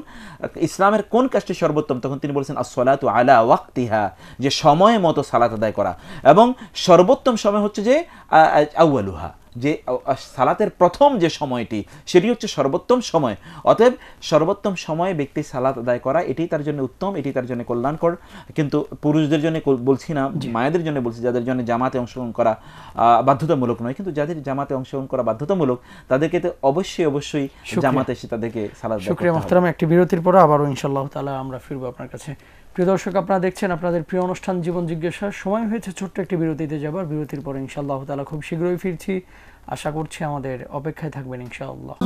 ইসলামের কোন কাজটি সর্বোত্তম, তখন তিনি বলেছেন আস-সালাতু আলা ওয়াক্তিহা, যে সময় মতো সালাত আদায় করা, এবং সর্বোত্তম সময় হচ্ছে যে আউয়ালুহা, যে সালাতের প্রথম যে সময়টি সেটি হচ্ছে সর্বোত্তম সময়। অতএব সর্বোত্তম সময়ে ব্যক্তি সালাত আদায় করা এটি তার জন্য উত্তম, এটি তার জন্য কল্যাণকর। কিন্তু পুরুষদের জন্য বলছি না, মায়েদের জন্য বলছি, যাদের জন্য জামাতে অংশগ্রহণ করা বাধ্যতামূলক নয়, কিন্তু যাদের জামাতে অংশগ্রহণ করা বাধ্যতামূলক তাদেরকে তো অবশ্যই জামাতে এসে তাদেরকে সালাত আদায় শুকরিয়া মুহতারাম। একটি বিরতির পরে আবারও ইনশাআল্লাহ তাআলা আমরা ফিরবো আপনার কাছে। প্রিয় দর্শক, আপনারা দেখছেন আপনাদের প্রিয় অনুষ্ঠান জীবন জিজ্ঞাসা। সময় হয়েছে ছোট্ট একটি বিরতিতে যাবার। বিরতির পরে ইনশাআল্লাহ তাআলা খুব শীঘ্রই ফিরছি। আশা করছি আমাদের অপেক্ষায় থাকবেন ইনশাআল্লাহ।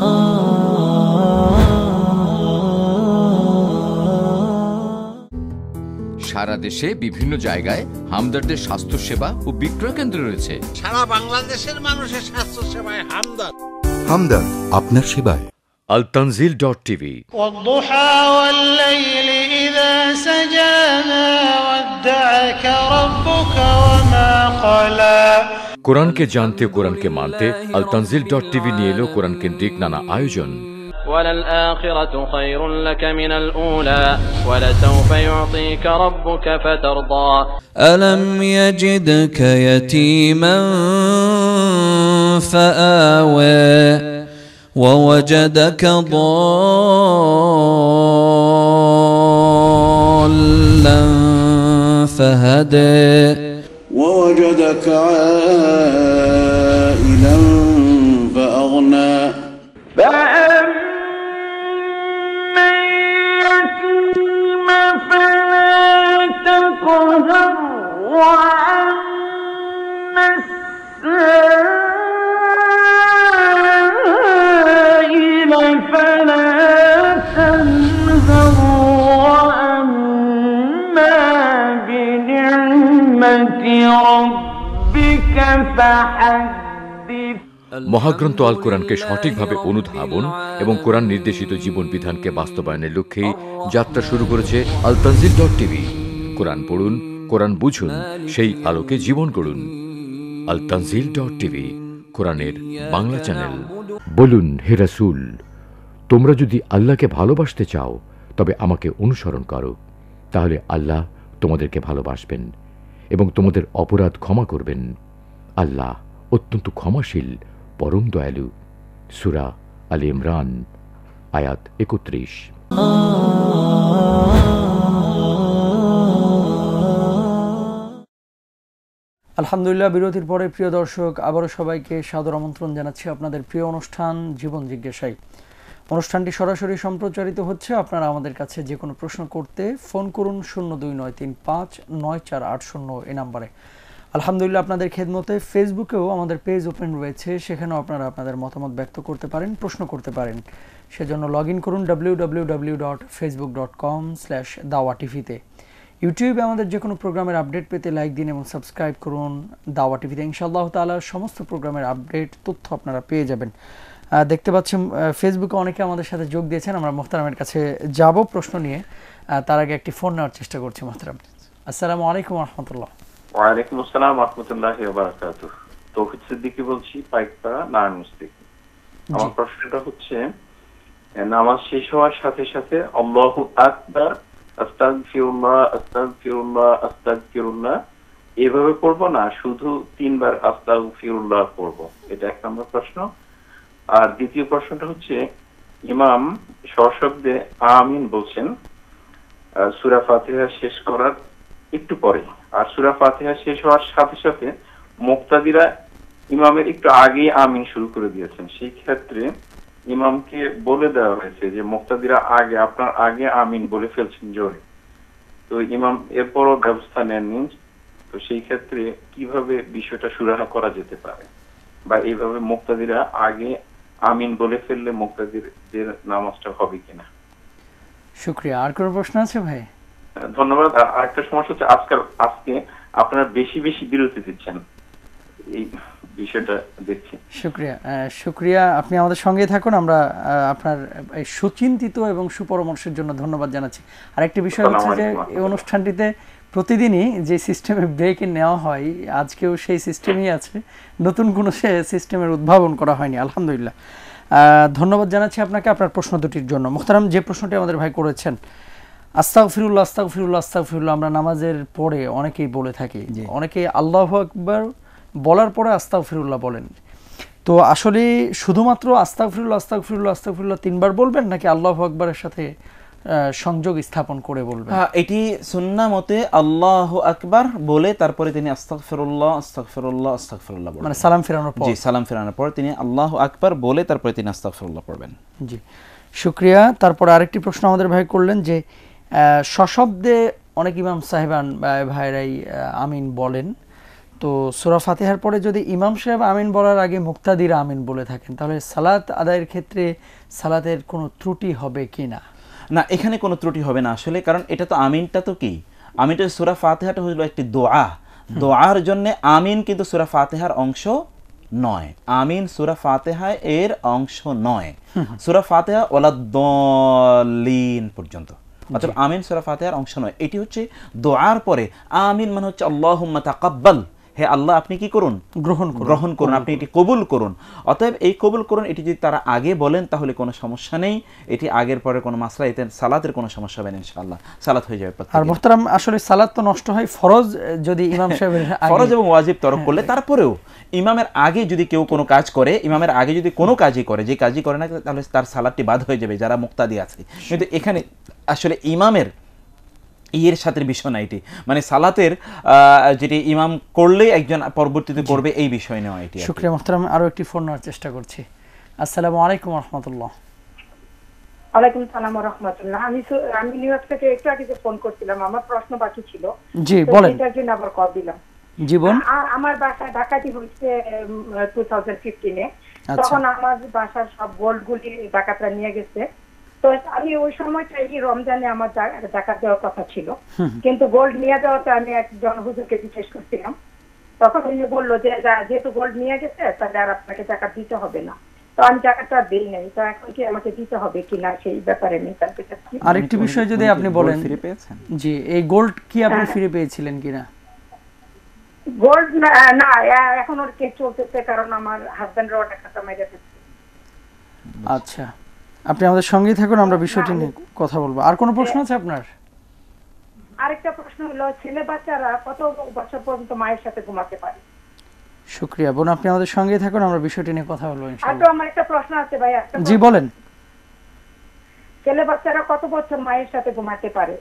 সারা দেশে বিভিন্ন জায়গায় হামদর্দের স্বাস্থ্য সেবা ও বিক্রয় কেন্দ্র রয়েছে। সারা বাংলাদেশের মানুষের স্বাস্থ্য সেবায় হামদর্দ। হামদর্দ আপনার সেবায়। altanzil.tv والضحى والليل إذا سجى ما ودعك ربك وما قلى। কোরআনকে জানতে, কোরআনকে মানতে altanzil.tv নিয়ে এলো কোরআন কেন্দ্রিক নানা আয়োজন। وللآخرة خير لك من الأولى ولسوف يعطيك ربك فترضى ألم يجدك يتيما فآوى ووجدك ضالا فهدى ووجدك عائلا فأغنى فأما اليتيم فلا تقهر وأما السائل فلا تنهر وأما بنعمة ربك فحدث। মহাগ্রন্থ আল কোরআনকে সঠিকভাবে অনুধাবন এবং কোরআন নির্দেশিত জীবন বিধানকে বাস্তবায়নের লক্ষ্যেই যাত্রা শুরু করেছে altanzil.tv। কোরআন পড়ুন, কোরআন বুঝুন, সেই আলোকে জীবন গড়ুন। altanzil.tv কোরআনের বাংলা চ্যানেল। বলুন, হে রাসূল, তোমরা যদি আল্লাহকে ভালোবাসতে চাও তবে আমাকে অনুসরণ করো, তাহলে আল্লাহ তোমাদেরকে ভালোবাসবেন এবং তোমাদের অপরাধ ক্ষমা করবেন। আল্লাহ অত্যন্ত ক্ষমাশীল, পরম দয়ালু। সূরা আলে ইমরান আয়াত 31। আলহামদুলিল্লাহ, বিরতির পরে প্রিয় দর্শক আবারও সবাইকে সাদর আমন্ত্রণ জানাচ্ছি আপনাদের প্রিয় অনুষ্ঠান জীবন জিজ্ঞাসায়। অনুষ্ঠানটি সরাসরি সম্প্রচারিত হচ্ছে। আপনারা আমাদের কাছে যে কোনো প্রশ্ন করতে ফোন করুন 0293594880 এই নাম্বারে। আলহামদুলিল্লাহ, আপনাদের খেদমতে ফেসবুকেও আমাদের পেজ ওপেন রয়েছে, সেখানেও আপনারা আপনাদের মতামত ব্যক্ত করতে পারেন, প্রশ্ন করতে পারেন। সেজন্য লগ ইন করুন www.facebook.com/dawatv-তে। ইউটিউবে আমাদের যে কোনো প্রোগ্রামের আপডেট পেতে লাইক দিন এবং সাবস্ক্রাইব করুন দাওয়া টিভিতে। ইনশাআল্লাহ তাআলা সমস্ত প্রোগ্রামের আপডেট তথ্য আপনারা পেয়ে যাবেন। দেখতে পাচ্ছেন ফেসবুকে অনেকে আমাদের সাথে যোগ দিয়েছেন। আমরা মুহতারামের কাছে যাব প্রশ্ন নিয়ে, তার আগে একটি ফোন নেওয়ার চেষ্টা করছি। মুহতারাম, আসসালামু আলাইকুম ওয়া রাহমাতুল্লাহ। ওয়ালাইকুম আসসালাম ওয়া রাহমাতুল্লাহি ওয়া বারাকাতুহু। তৌহিদ সিদ্দিকী বলছি, পাইকপাড়া নারায়ণগঞ্জ। আমার প্রশ্নটা হচ্ছে, নামাজ শেষ হওয়ার সাথে সাথে আল্লাহু আকবার, আস্তাগফিরুল্লাহ, আস্তাগফিরুল্লাহ, আস্তাগফিরুল্লাহ এভাবে পড়বো না শুধু 3 বার আস্তাগফিরুল্লাহ পড়বো? এটা এক নম্বর প্রশ্ন। আর দ্বিতীয় প্রশ্নটা হচ্ছে, ইমাম সশব্দে আমিন বলছেন সূরা ফাতিহা শেষ করার একটু পরে, আর সূরা ফাতিহা শেষ হওয়ার সাথে সাথে মুক্তাদিরা ইমামের একটু আগেই আমিন শুরু করে দিয়েছেন। সেই ক্ষেত্রে ইমামকে বলে দেওয়া হয়েছে যে মুক্তাদিরা আগে, আপনার আগে আমিন বলে ফেলছেন জোরে, তো ইমাম এরপরও ব্যবস্থা নেননি। তো সেই ক্ষেত্রে কিভাবে বিষয়টা সুরাহা করা যেতে পারে, বা এইভাবে মুক্তাদিরা আগে আমিন বলে ফেললে মুক্তাদিরদের নামাজটা হবে কিনা? শুকরিয়া। আর কোনো প্রশ্ন আছে ভাই? ধন্যবাদ। আরেকটা সমস্যা হচ্ছে, আজকে আপনারা বেশি বেশি বিরতি দিচ্ছেন, এই বিষয়টা দেখছি। শুকরিয়া, আপনি আমাদের সঙ্গে থাকুন। আমরা আপনার এই সুচিন্তিত এবং সুপরামর্শের জন্য ধন্যবাদ জানাচ্ছি। আরেকটি বিষয় হচ্ছে যে এই অনুষ্ঠানটিতে প্রতিদিনই যে সিস্টেমে ব্রেক নেওয়া হয়, আজকেও সেই সিস্টেমই আছে, নতুন কোনো সিস্টেমের উদ্ভাবন করা হয়নি। আলহামদুলিল্লাহ, ধন্যবাদ জানাচ্ছি আপনাকে আপনার প্রশ্ন দুটির জন্য। মুহতারাম, যে প্রশ্নটি আমাদের ভাই করেছেন, আস্তাগফিরুল্লাহ, আস্তাগফিরুল্লাহ, আস্তাগফিরুল্লাহ আমরা নামাজের পরে অনেকেই বলে থাকি, অনেকে আল্লাহু আকবার বলার পরে আস্তাগফিরুল্লাহ বলেন। তো আসলে শুধুমাত্র আস্তাগফিরুল্লাহ আস্তাগফিরুল্লাহ আস্তাগফিরুল্লাহ 3 বার বলবেন নাকি আল্লাহু আকবারের সাথে সংযোগ স্থাপন করে বলবেন? এটি সুন্নাহ মতে আল্লাহু আকবার বলে তারপরে তিনি আস্তাগফিরুল্লাহ আস্তাগফিরুল্লাহ আস্তাগফিরুল্লাহ বলবেন, মানে সালাম ফেরানোর পর। জি, সালাম ফেরানোর পর তিনি আল্লাহু আকবার বলে তারপরে তিনি আস্তাগফিরুল্লাহ পড়বেন। জি, শুকরিয়া। তারপর আরেকটি প্রশ্ন আমাদের ভাই করলেন যে সশব্দে অনেক ইমাম সাহেবান ভাইরাই আমিন বলেন, তো সূরা ফাতিহার পরে যদি ইমাম সাহেব আমিন বলার আগে মুক্তাদিরা আমিন বলে থাকেন তাহলে সালাত আদায়ের ক্ষেত্রে সালাতের কোনো ত্রুটি হবে কিনা? না, এখানে কোনো ত্রুটি হবে না আসলে, কারণ এটা তো আমিনটা তো কি, আমিনটা সূরা ফাতিহাটা হলো একটি দোয়া, দোয়ার জন্য আমিন কিন্তু সূরা ফাতিহার অংশ নয়, আমিন সূরা ফাতিহা এর অংশ নয়। সূরা ফাতিহা ওয়ালাদ-দাল্লিন পর্যন্ত, অর্থাৎ আমিন সূরা ফাতিহার অংশ নয়, এটি হচ্ছে দোয়ার পরে আমিন মানে হচ্ছে আল্লাহুম্মা তাকাব্বাল, হে আল্লাহ আপনি কি করুন, গ্রহণ করুন, আপনি এটি কবুল করুন। অতএব এই কবুল করুন এটি যদি তারা আগে বলেন তাহলে কোনো সমস্যা নেই, এটি আগের পরে কোনো মাসলা, এতে সালাতের কোনো সমস্যা হবে না, ইনশাআল্লাহ সালাত হয়ে যাবে। আর মুহতারাম আসলে সালাত তো নষ্ট হয় ফরজ যদি ইমাম সাহেবের ফরজ এবং ওয়াজিব তরক করলে, তারপরেও ইমামের আগে যদি কেউ কোনো কাজ করে, ইমামের আগে যদি কোনো কাজই করে, যে কাজই করে না তাহলে তার সালাতটি বাদ হয়ে যাবে যারা মুক্তাদি আছে। কিন্তু এখানে আসলে ইমামের এর সাথে বিষয় না, এটি মানে সালাতের যেটি ইমাম করলে একজন পরবর্তীতে করবে এই বিষয় নয় এটি। শুকরিয়া মুহতারাম, আরো একটি ফোন নেওয়ার চেষ্টা করছি। আসসালামু আলাইকুম ওয়া রাহমাতুল্লাহ। ওয়ালাইকুম সালাম ওয়া রাহমাতুল্লাহ। আমি নিউ ইয়র্ক থেকে একটু আগে ফোন করছিলাম, আমার প্রশ্ন বাকি ছিল। জি বলেন। এটার জন্য আবার কল দিলাম। জীবন আমার বাসা ডাকাতি হয়েছে 2015-এ, তখন আমার বাসার সব গোল্ডগুলি ডাকাতরা নিয়ে গেছে। তো আমি ওই সময়টা এই রমজানে আমার জাকাত দেওয়ার কথা ছিল, কিন্তু গোল্ড নিয়ে যাওয়াতে আমি একজন হুজুরকে জিজ্ঞেস করছিলাম, তখন উনি বললো যে যেহেতু গোল্ড নিয়ে গেছে তাহলে আর আপনাকে জাকাত দিতে হবে না। তো আমি জাকাতটা দেই নাই, তো এখন কি আমাকে দিতে হবে কিনা সেই ব্যাপারে আমি জানতে চাচ্ছি। আরেকটি বিষয় যদি আপনি বলেন। জি, এই গোল্ড কি আপনি ফিরে পেয়েছিলেন কিনা? গোল্ড না, এখন ওর কেস চলতেছে, কারণ আমার হাজবেন্ডের টাকাটা মেরে ফেলছে। আচ্ছা, আপনি আমাদের সঙ্গেই থাকুন, আমরা বিষয়টি নিয়ে কথা বলবো। আর কোনো প্রশ্ন আছে আপনার? আরেকটা প্রশ্ন হলো, ছেলে বাচ্চারা কত বছর পর্যন্ত মায়ের সাথে ঘুমাতে পারে? শুকরিয়া বোন, আপনি আমাদের সঙ্গেই থাকুন, আমরা বিষয়টি নিয়ে কথা বলবো ইনশাআল্লাহ। আর তো আমার একটা প্রশ্ন আছে ভাই। জি বলেন। ছেলে বাচ্চারা কত বছর মায়ের সাথে ঘুমাতে পারে?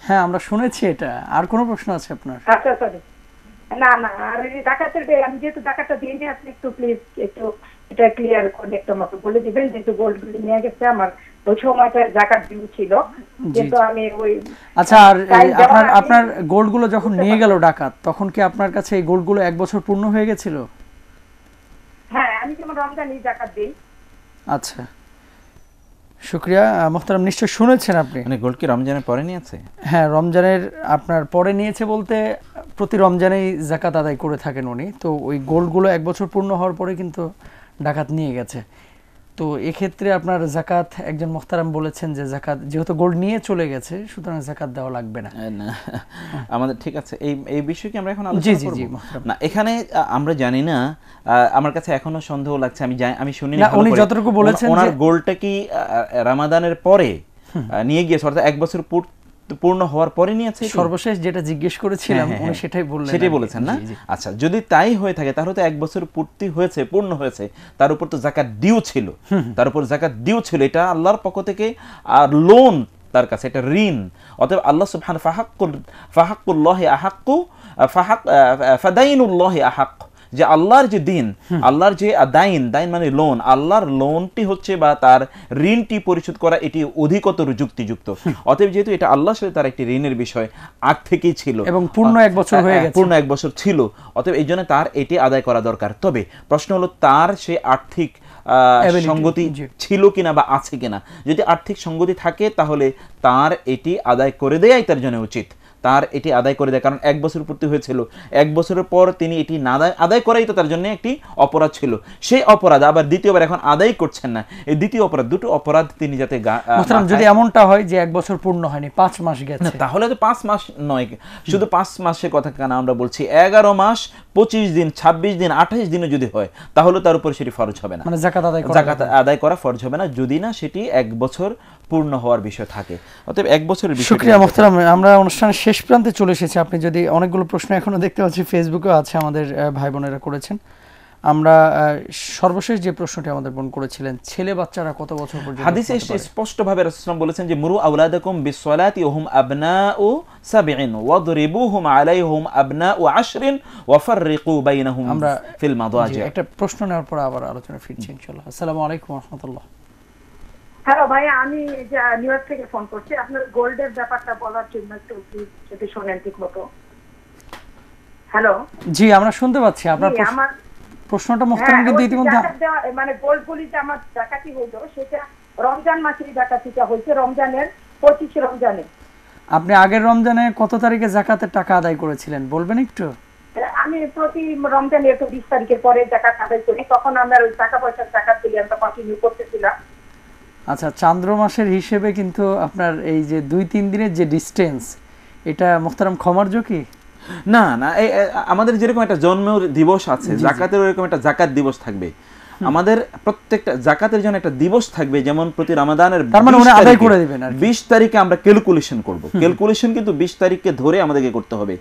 হ্যাঁ, আমরা শুনেছি এটা। আর কোনো প্রশ্ন আছে আপনার? আচ্ছা সরি, না না, আর এই ডাকাতের আমি যেহেতু ডাকাতটা দিয়ে নিয়ে আপনি একটু প্লিজ একটু এটা ক্লিয়ার করে একটু আমাকে বলে দিবেন, যেহেতু গোল্ডগুলি নিয়ে গেছে আমার ওই সময়টা জাকাত ডিউ ছিল, কিন্তু আমি ওই। আচ্ছা, আর আপনার গোল্ডগুলো যখন নিয়ে গেল ডাকাত, তখন কি আপনার কাছে এই গোল্ডগুলো 1 বছর পূর্ণ হয়ে গেছিল? হ্যাঁ, আমি যেমন রমজানই জাকাত দেই। আচ্ছা, শুকরিয়া মুহতারাম, নিশ্চয় শুনেছেন আপনি। মানে গোল্ড কি রমজানের পরে নিয়েছে? হ্যাঁ, রমজানের আপনার পরে নিয়েছে বলতে প্রতি রমজানেই জাকাত আদায় করে থাকেন উনি, তো ওই গোল্ডগুলো 1 বছর পূর্ণ হওয়ার পরে কিন্তু ডাকাত নিয়ে গেছে। তো এক্ষেত্রে আপনার জাকাত, একজন মুহতারাম বলেছেন যে জাকাত যেহেতু গোল্ড নিয়ে চলে গেছে সুতরাং জাকাত দেওয়া লাগবে না। আমাদের ঠিক আছে, এই বিষয় কি আমরা এখন আলোচনা করব? না, এখানে আমরা জানি না, আমার কাছে এখনো সন্দেহ লাগছে, আমি শুনিনি না, উনি যতটুকু বলেছেন ওনার গোল্ডটা কি রমাদানের পরে নিয়ে গিয়েছে, অর্থাৎ 1 বছর পূর্ণ হওয়ার পরে নিয়েছে। সর্বশেষ যেটা জিজ্ঞেস করেছিলাম উনি সেটাই বলেছেন না? আচ্ছা, যদি তাই হয়ে থাকে তাহলে তো 1 বছর পূর্ণ হয়েছে, তার উপর তো জাকাত ডিউ ছিল, এটা আল্লাহর পক্ষ থেকে আর লোন তার কাছে, এটা ঋণ। অতএব আল্লাহ সুবহানাহু ফাহাক্কুল্লাহি আহাক্কু ফাদাইনুল্লাহি আহাক্ক, যে আল্লাহর যে দিন, আল্লাহর যে দাইন মানে লোন, আল্লাহর লোনটি হচ্ছে বা তার ঋণটি পরিশোধ করা এটি অধিকতর যুক্তিযুক্ত। অতএব যেহেতু এটা আল্লাহর সাথে তার একটি ঋণের বিষয় আগ থেকেই ছিল এবং পূর্ণ 1 বছর হয়ে গেছে, পূর্ণ 1 বছর ছিল, অতএব এই জন্য তার এটি আদায় করা দরকার। তবে প্রশ্ন হলো তার সে আর্থিক সঙ্গতি ছিল কিনা বা আছে কিনা। যদি আর্থিক সঙ্গতি থাকে তাহলে তার এটি আদায় করে দেয়াই তার জন্য উচিত, তার এটি আদায় করে দেয়, কারণ 1 বছর পূর্তি হয়েছিল, 1 বছরের পর তিনি এটি না আদায় করাই তো তার জন্য একটি অপরাধ ছিল। সেই অপরাধ আবার দ্বিতীয়বার এখন আদায় করছেন না, এই দ্বিতীয় অপরাধ, দুটো অপরাধ তিনি যাতে। যদি এমনটা হয় যে 1 বছর পূর্ণ হয়নি, 5 মাস গেছে, তাহলে তো 5 মাস নয়, শুধু 5 মাসের কথা কেন আমরা বলছি, 11 মাস 25 দিন 26 দিন 28 দিনও যদি হয় তাহলে তার উপর সেটি ফরজ হবে না, মানে জাকাত আদায় করা ফরজ হবে না, যদি না সেটি 1 বছর পূর্ণ হওয়ার বিষয় থাকে। অতএব 1 বছরের বিষয়। শুকরিয়া মুহতারাম, আমরা অনুষ্ঠানের শেষ প্রান্তে চলে এসেছি। আপনি যদি অনেকগুলো প্রশ্ন এখনো দেখতে পাচ্ছি ফেসবুকেও আছে, আমাদের ভাই বোনেরা করেছেন। আমরা সর্বশেষ যে প্রশ্নটি আমাদের বোন করেছিলেন, ছেলে বাচ্চারা কত বছর পর্যন্ত? হাদিসে স্পষ্টভাবে রাসূলুল্লাহ সাল্লাল্লাহু আলাইহি ওয়াসাল্লাম বলেছেন যে মুরু আওলাদাকুম বিসসালাতি ওয়া হুম আবনাউ সাবঈন ওয়াদরিবুহুম আলাইহিম আবনাউ আশরিন ওয়া ফাররিকু বাইনাহুম ফিল মাদাজি। একটা প্রশ্ন নেওয়ার পর আবার আলোচনা ফিরছি ইনশাআল্লাহ। আসসালামু আলাইকুম ওয়া রাহমাতুল্লাহ। হ্যালো ভাই, আমি নিউ ইয়র্ক থেকে ফোন করছি। আপনার গোল্ডের ব্যাপারটা বলার জন্য একটু যদি শোনেন ঠিক মতো। হ্যালো, জি আমরা শুনতে পাচ্ছি আপনার প্রশ্নটা। মুহতারামকে দিয়ে ইতিমধ্যে মানে গোল্ড পলিতে আমার ডাকাতি হলো, সেটা রমজান মাসের ডাকাতিটা হয়েছে, রমজানের 25 রমজানে। আপনি আগের রমজানে কত তারিখে যাকাতের টাকা আদায় করেছিলেন বলবেন একটু? আমি প্রতি রমজানের 20 তারিখের পরে যাকাত আদায় করি, তখন আমরা ওই টাকা পয়সার যাকাত দিলে আমরা কন্টিনিউ করতেছিলাম। আচ্ছা, চান্দ্র মাসের হিসেবে কিন্তু আপনার এই যে 2-3 দিনের যে ডিসটেন্স, এটা মুহতারাম ক্ষমার কি? না না, আমাদের যেরকম একটা জন্ম দিবস আছে, যাকাতের এরকম একটা যাকাত দিবস থাকবে। আমাদের প্রত্যেকটা যাকাতের জন্য একটা দিবস থাকবে, যেমন প্রতি রমাদানের 20 তারিখে আমরা ক্যালকুলেশন করব। ক্যালকুলেশন কিন্তু 20 তারিখকে ধরে আমাদেরকে করতে হবে।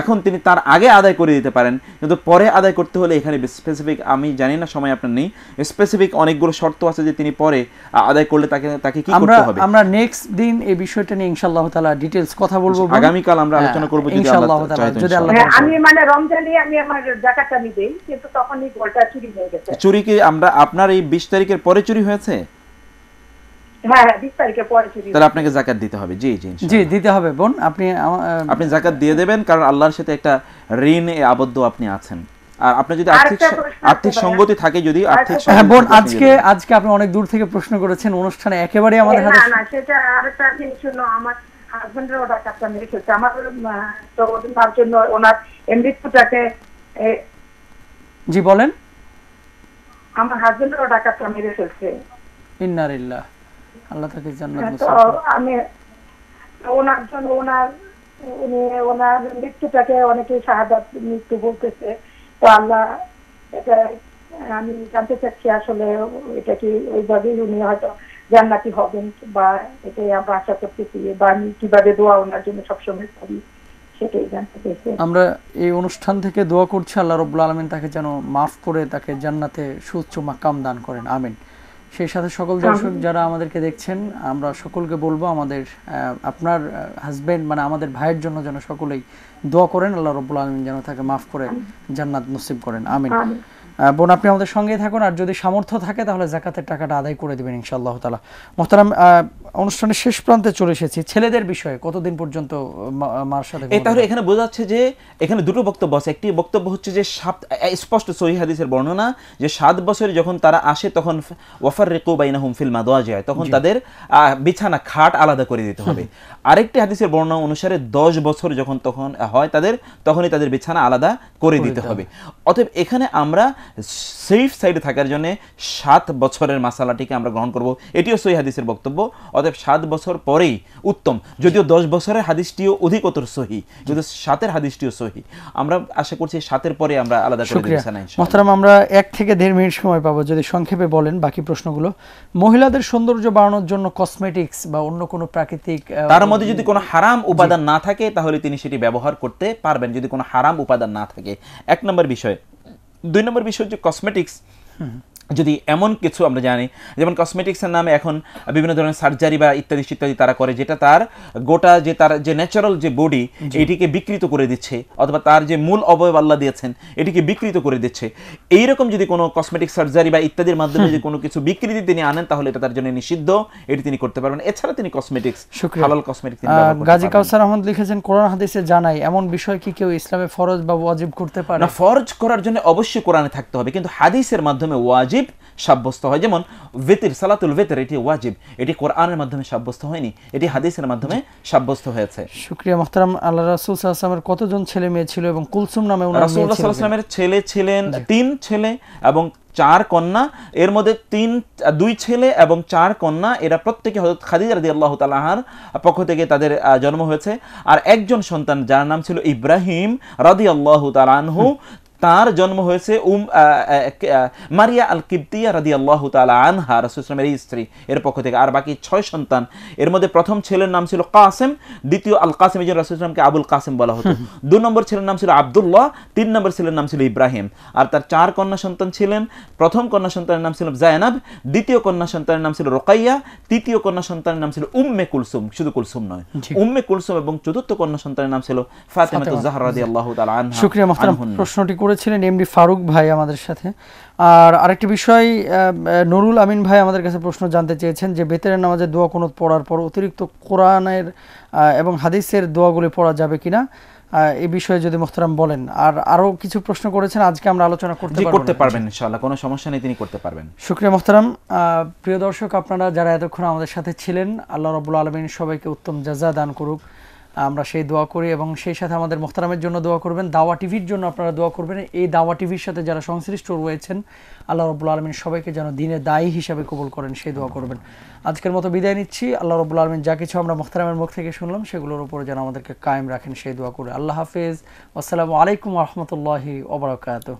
এখন তিনি তার আগে আদায় করে দিতে পারেন, কিন্তু পরে আদায় করতে হলে এখানে স্পেসিফিক, আমি জানি না সময় আপনার নেই, স্পেসিফিক অনেকগুলো শর্ত আছে যে তিনি পরে আদায় করলে তাকে কি করতে হবে। আমরা নেক্সট দিন এই বিষয়টা নিয়ে ইনশাআল্লাহ তাআলা ডিটেইলস কথা বলবো। আগামীকাল আমরা আলোচনা করব যদি আল্লাহ চায়। যদি আল্লাহ, আমি মানে রমজানে আমি আমার যাকাতটা নিই, কিন্তু তখনই গোলটা চুরি হয়ে গেছে। চুরি কি আমরা আপনার এই 20 তারিখের পরে চুরি হয়েছে? হ্যাঁ 20 তারিখের পরে চুরি, তাহলে আপনাকে যাকাত দিতে হবে। জি জি জি দিতে হবে বোন, আপনি যাকাত দিয়ে দেবেন, কারণ আল্লাহর সাথে একটা ঋণে আবদ্ধ আপনি আছেন। আর আপনি যদি আর্থিক সঙ্গতি থাকে, যদি আর্থিক হ্যাঁ বোন, আজকে আপনি অনেক দূর থেকে প্রশ্ন করেছেন, অনুষ্ঠানে একেবারে আমাদের হাতে না সেটা আরেকটা জিনিস হলো, আমার হাজবেন্ডেরও ডাকাতটা মেরে ফেলছে। আমার তো ওনার জন্য ওনার মৃত্যুটাকে। জি বলেন। আমার হাজবেন্ডেরও ডাকাতটা মেরে ফেলছে। ইন্নালিল্লাহ, আল্লাহ তাকে জান্নাত নসিব করুন। আমি ওনার জন্য ওনার মৃত্যুটাকে অনেকে শাহাদাত মৃত্যু বলতেছে, তো আল্লাহ এটা আমি জানতে চাচ্ছি আসলে এটা কি ওইভাবেই উনি হয়তো জান্নাতি হবেন, বা এটাই আমরা আশা করতেছি, বা আমি কিভাবে দোয়া ওনার জন্য সবসময় করি সেটাই জানতে চাইছি। আমরা এই অনুষ্ঠান থেকে দোয়া করছি আল্লাহ রাব্বুল আলামিন তাকে যেন মাফ করে তাকে জান্নাতে সুউচ্চ মাকাম দান করেন, আমিন। সেই সাথে সকল দর্শক যারা আমাদেরকে দেখছেন, আমরা সকলকে বলবো আমাদের আপনার হাজবেন্ড মানে আমাদের ভাইয়ের জন্য যেন সকলেই দোয়া করেন, আল্লাহ রাব্বুল আলামিন যেন তাকে মাফ করে জান্নাত নসিব করেন, আমিন। বোন আপনি আমাদের সঙ্গেই থাকুন, আর যদি সামর্থ্য থাকে তাহলে যাকাতের টাকাটা আদায় করে দিবেন ইনশাআল্লাহ তাআলা। মুহতারাম, অনুষ্ঠানের শেষ প্রান্তে চলে এসেছি। ছেলেদের বিষয়ে কতদিন পর্যন্ত মার সাথে? তাহলে এখানে বোঝা যাচ্ছে যে এখানে দুটো বক্তব্য আছে। একটি বক্তব্য হচ্ছে যে স্পষ্ট সহিহ হাদিসের বর্ণনা যে 7 বছরে যখন তারা আসে তখন ওয়াফাররিকু বাইনাহুম ফিল মাদাজি, তখন তাদের বিছানা খাট আলাদা করে দিতে হবে। আরেকটি হাদিসের বর্ণনা অনুসারে 10 বছর যখন তখন হয় তখনই তাদের বিছানা আলাদা করে দিতে হবে। অতএব এখানে আমরা সেফ সাইডে থাকার জন্য 7 বছরের মাসালাটিকে আমরা গ্রহণ করব, এটিও সহিহ হাদিসের বক্তব্য। অতএব 7 বছর পরেই উত্তম, যদিও 10 বছরের হাদিসটিও অধিকতর সহি, যদি 7-এর হাদিসটিও সহি। আমরা আশা করছি 7-এর পরে আমরা আলাদা করে দেব না ইনশাআল্লাহ। মুহতারাম, আমরা 1 থেকে 1.5 মিনিট সময় পাবো, যদি সংক্ষেপে বলেন বাকি প্রশ্নগুলো। মহিলাদের সৌন্দর্য বাড়ানোর জন্য কসমেটিক্স বা অন্য কোনো প্রাকৃতিক, তার মধ্যে যদি কোনো হারাম উপাদান না থাকে তাহলে তিনি সেটি ব্যবহার করতে পারবেন, যদি কোনো হারাম উপাদান না থাকে। 1 নম্বর বিষয়। 2 নম্বর বিষয় হচ্ছে কসমেটিক্স। যদি এমন কিছু আমরা জানি, যেমন কসমেটিক্সের নামে এখন বিভিন্ন ধরনের সার্জারি বা ইত্যাদি ইত্যাদি তারা করে, যেটা তার গোটা যে তার যে ন্যাচারাল যে বডি এটিকে বিকৃত করে দিচ্ছে, অথবা তার যে মূল অবয়ব আল্লাহ দিয়েছেন এটিকে বিকৃত করে দিচ্ছে। এইরকম যদি কোনো কসমেটিক সার্জারি বা ইত্যাদির মাধ্যমে যদি কোনো কিছু বিকৃতি তিনি আনেন তাহলে এটা তার জন্য নিষিদ্ধ, এটি তিনি করতে পারবেন। এছাড়া তিনি কসমেটিক্স, হালাল কসমেটিক্স তিনি ব্যবহার করতে পারবেন। গাজী কাউসার আহমদ লিখেছেন, কোরআন হাদিসে জানাই এমন বিষয় কি কেউ ইসলামে ফরজ বা ওয়াজিব করতে পারে? না, ফরজ করার জন্য অবশ্যই কোরআনে থাকতে হবে, কিন্তু হাদিসের মাধ্যমে ওয়াজিব সাব্যস্ত হয়। যেমন ভিতর, সালাতুল ভিতর, এটি ওয়াজিব, এটি কোরআনের মাধ্যমে সাব্যস্ত হয়নি, এটি হাদিসের মাধ্যমে সাব্যস্ত হয়েছে। শুকরিয়া মুহতারাম। আল্লাহ রাসূল সাল্লাল্লাহু আলাইহি ওয়াসাল্লামের কতজন ছেলে মেয়ে ছিল এবং কুলসুম নামে ওনার মেয়ে ছিল? রাসূলুল্লাহ সাল্লাল্লাহু আলাইহি ওয়াসাল্লামের ছেলে ছিলেন 3 ছেলে এবং 4 কন্যা। এর মধ্যে 2 ছেলে এবং 4 কন্যা, এরা প্রত্যেকে হযরত খাদিজা রাদিয়াল্লাহু তাআলা আনহার পক্ষ থেকে তাদের জন্ম হয়েছে। আর একজন সন্তান যার নাম ছিল ইব্রাহিম রাদিয়াল্লাহু তাআলা আনহু, তার জন্ম হয়েছে মারিয়া আল কিবতিয়া রাদিয়াল্লাহু তাআলা আনহা, রাসূল সাল্লাল্লাহু আলাইহি ওয়াসাল্লামের স্ত্রী, এর পক্ষ থেকে। আর বাকি 6 সন্তান, এর মধ্যে প্রথম ছেলের নাম ছিল কাসেম, দ্বিতীয় আল কাসেম, এই জন্য রাসূল সাল্লাল্লাহু আলাইহি ওয়াসাল্লামকে আবুল কাসেম বলা হতো। 2 নম্বর ছেলের নাম ছিল আব্দুল্লাহ, 3 নম্বর ছেলের নাম ছিল ইব্রাহিম। আর তার 4 কন্যা সন্তান ছিলেন। প্রথম কন্যা সন্তানের নাম ছিল জায়নাব, দ্বিতীয় কন্যা সন্তানের নাম ছিল রুকাইয়া, তৃতীয় কন্যা সন্তানের নাম ছিল উম্মে কুলসুম, শুধু কুলসুম নয়, উম্মে কুলসুম, এবং চতুর্থ কন্যা সন্তানের নাম ছিল ফাতিমাতুজ জাহরা রাদিয়াল্লাহু তাআলা আনহা। শুকরিয়া মুহতারাম, প্রশ্নটি করেছিলেন এমডি ফারুক ভাই আমাদের সাথে। আর আরেকটি বিষয়, নুরুল আমিন ভাই আমাদের কাছে প্রশ্ন জানতে চেয়েছেন যে বেতের নামাজে দোয়া কুনুত পড়ার পর অতিরিক্ত কোরআনের এবং হাদিসের দোয়াগুলি পড়া যাবে কিনা, এই বিষয়ে যদি মুহতারাম বলেন। আর আরো কিছু প্রশ্ন করেছেন, আজকে আমরা আলোচনা করতে পারবেন ইনশাআল্লাহ, কোনো সমস্যা নেই, তিনি করতে পারবেন। শুকরিয়া মুহতারাম। প্রিয় দর্শক, আপনারা যারা এতক্ষণ আমাদের সাথে ছিলেন, আল্লাহ রাব্বুল আলামিন সবাইকে উত্তম জাযা দান করুক, আমরা সেই দোয়া করি। এবং সেই সাথে আমাদের মুহতারামের জন্য দোয়া করবেন, দাওয়া টিভির জন্য আপনারা দোয়া করবেন। এই দাওয়া টিভির সাথে যারা সংশ্লিষ্ট রয়েছেন, আল্লাহ রাব্বুল আলামিন সবাইকে যেন দিনে দায়ী হিসাবে কবুল করেন, সেই দোয়া করবেন। আজকের মতো বিদায় নিচ্ছি। আল্লাহ রাব্বুল আলামিন যা কিছু আমরা মুহতারামের মুখ থেকে শুনলাম, সেগুলোর উপরে যেন আমাদেরকে কায়েম রাখেন, সেই দোয়া করে। আল্লাহ হাফেজ। আসসালামু আলাইকুম ওয়া রাহমাতুল্লাহি ওয়া বারাকাতুহু।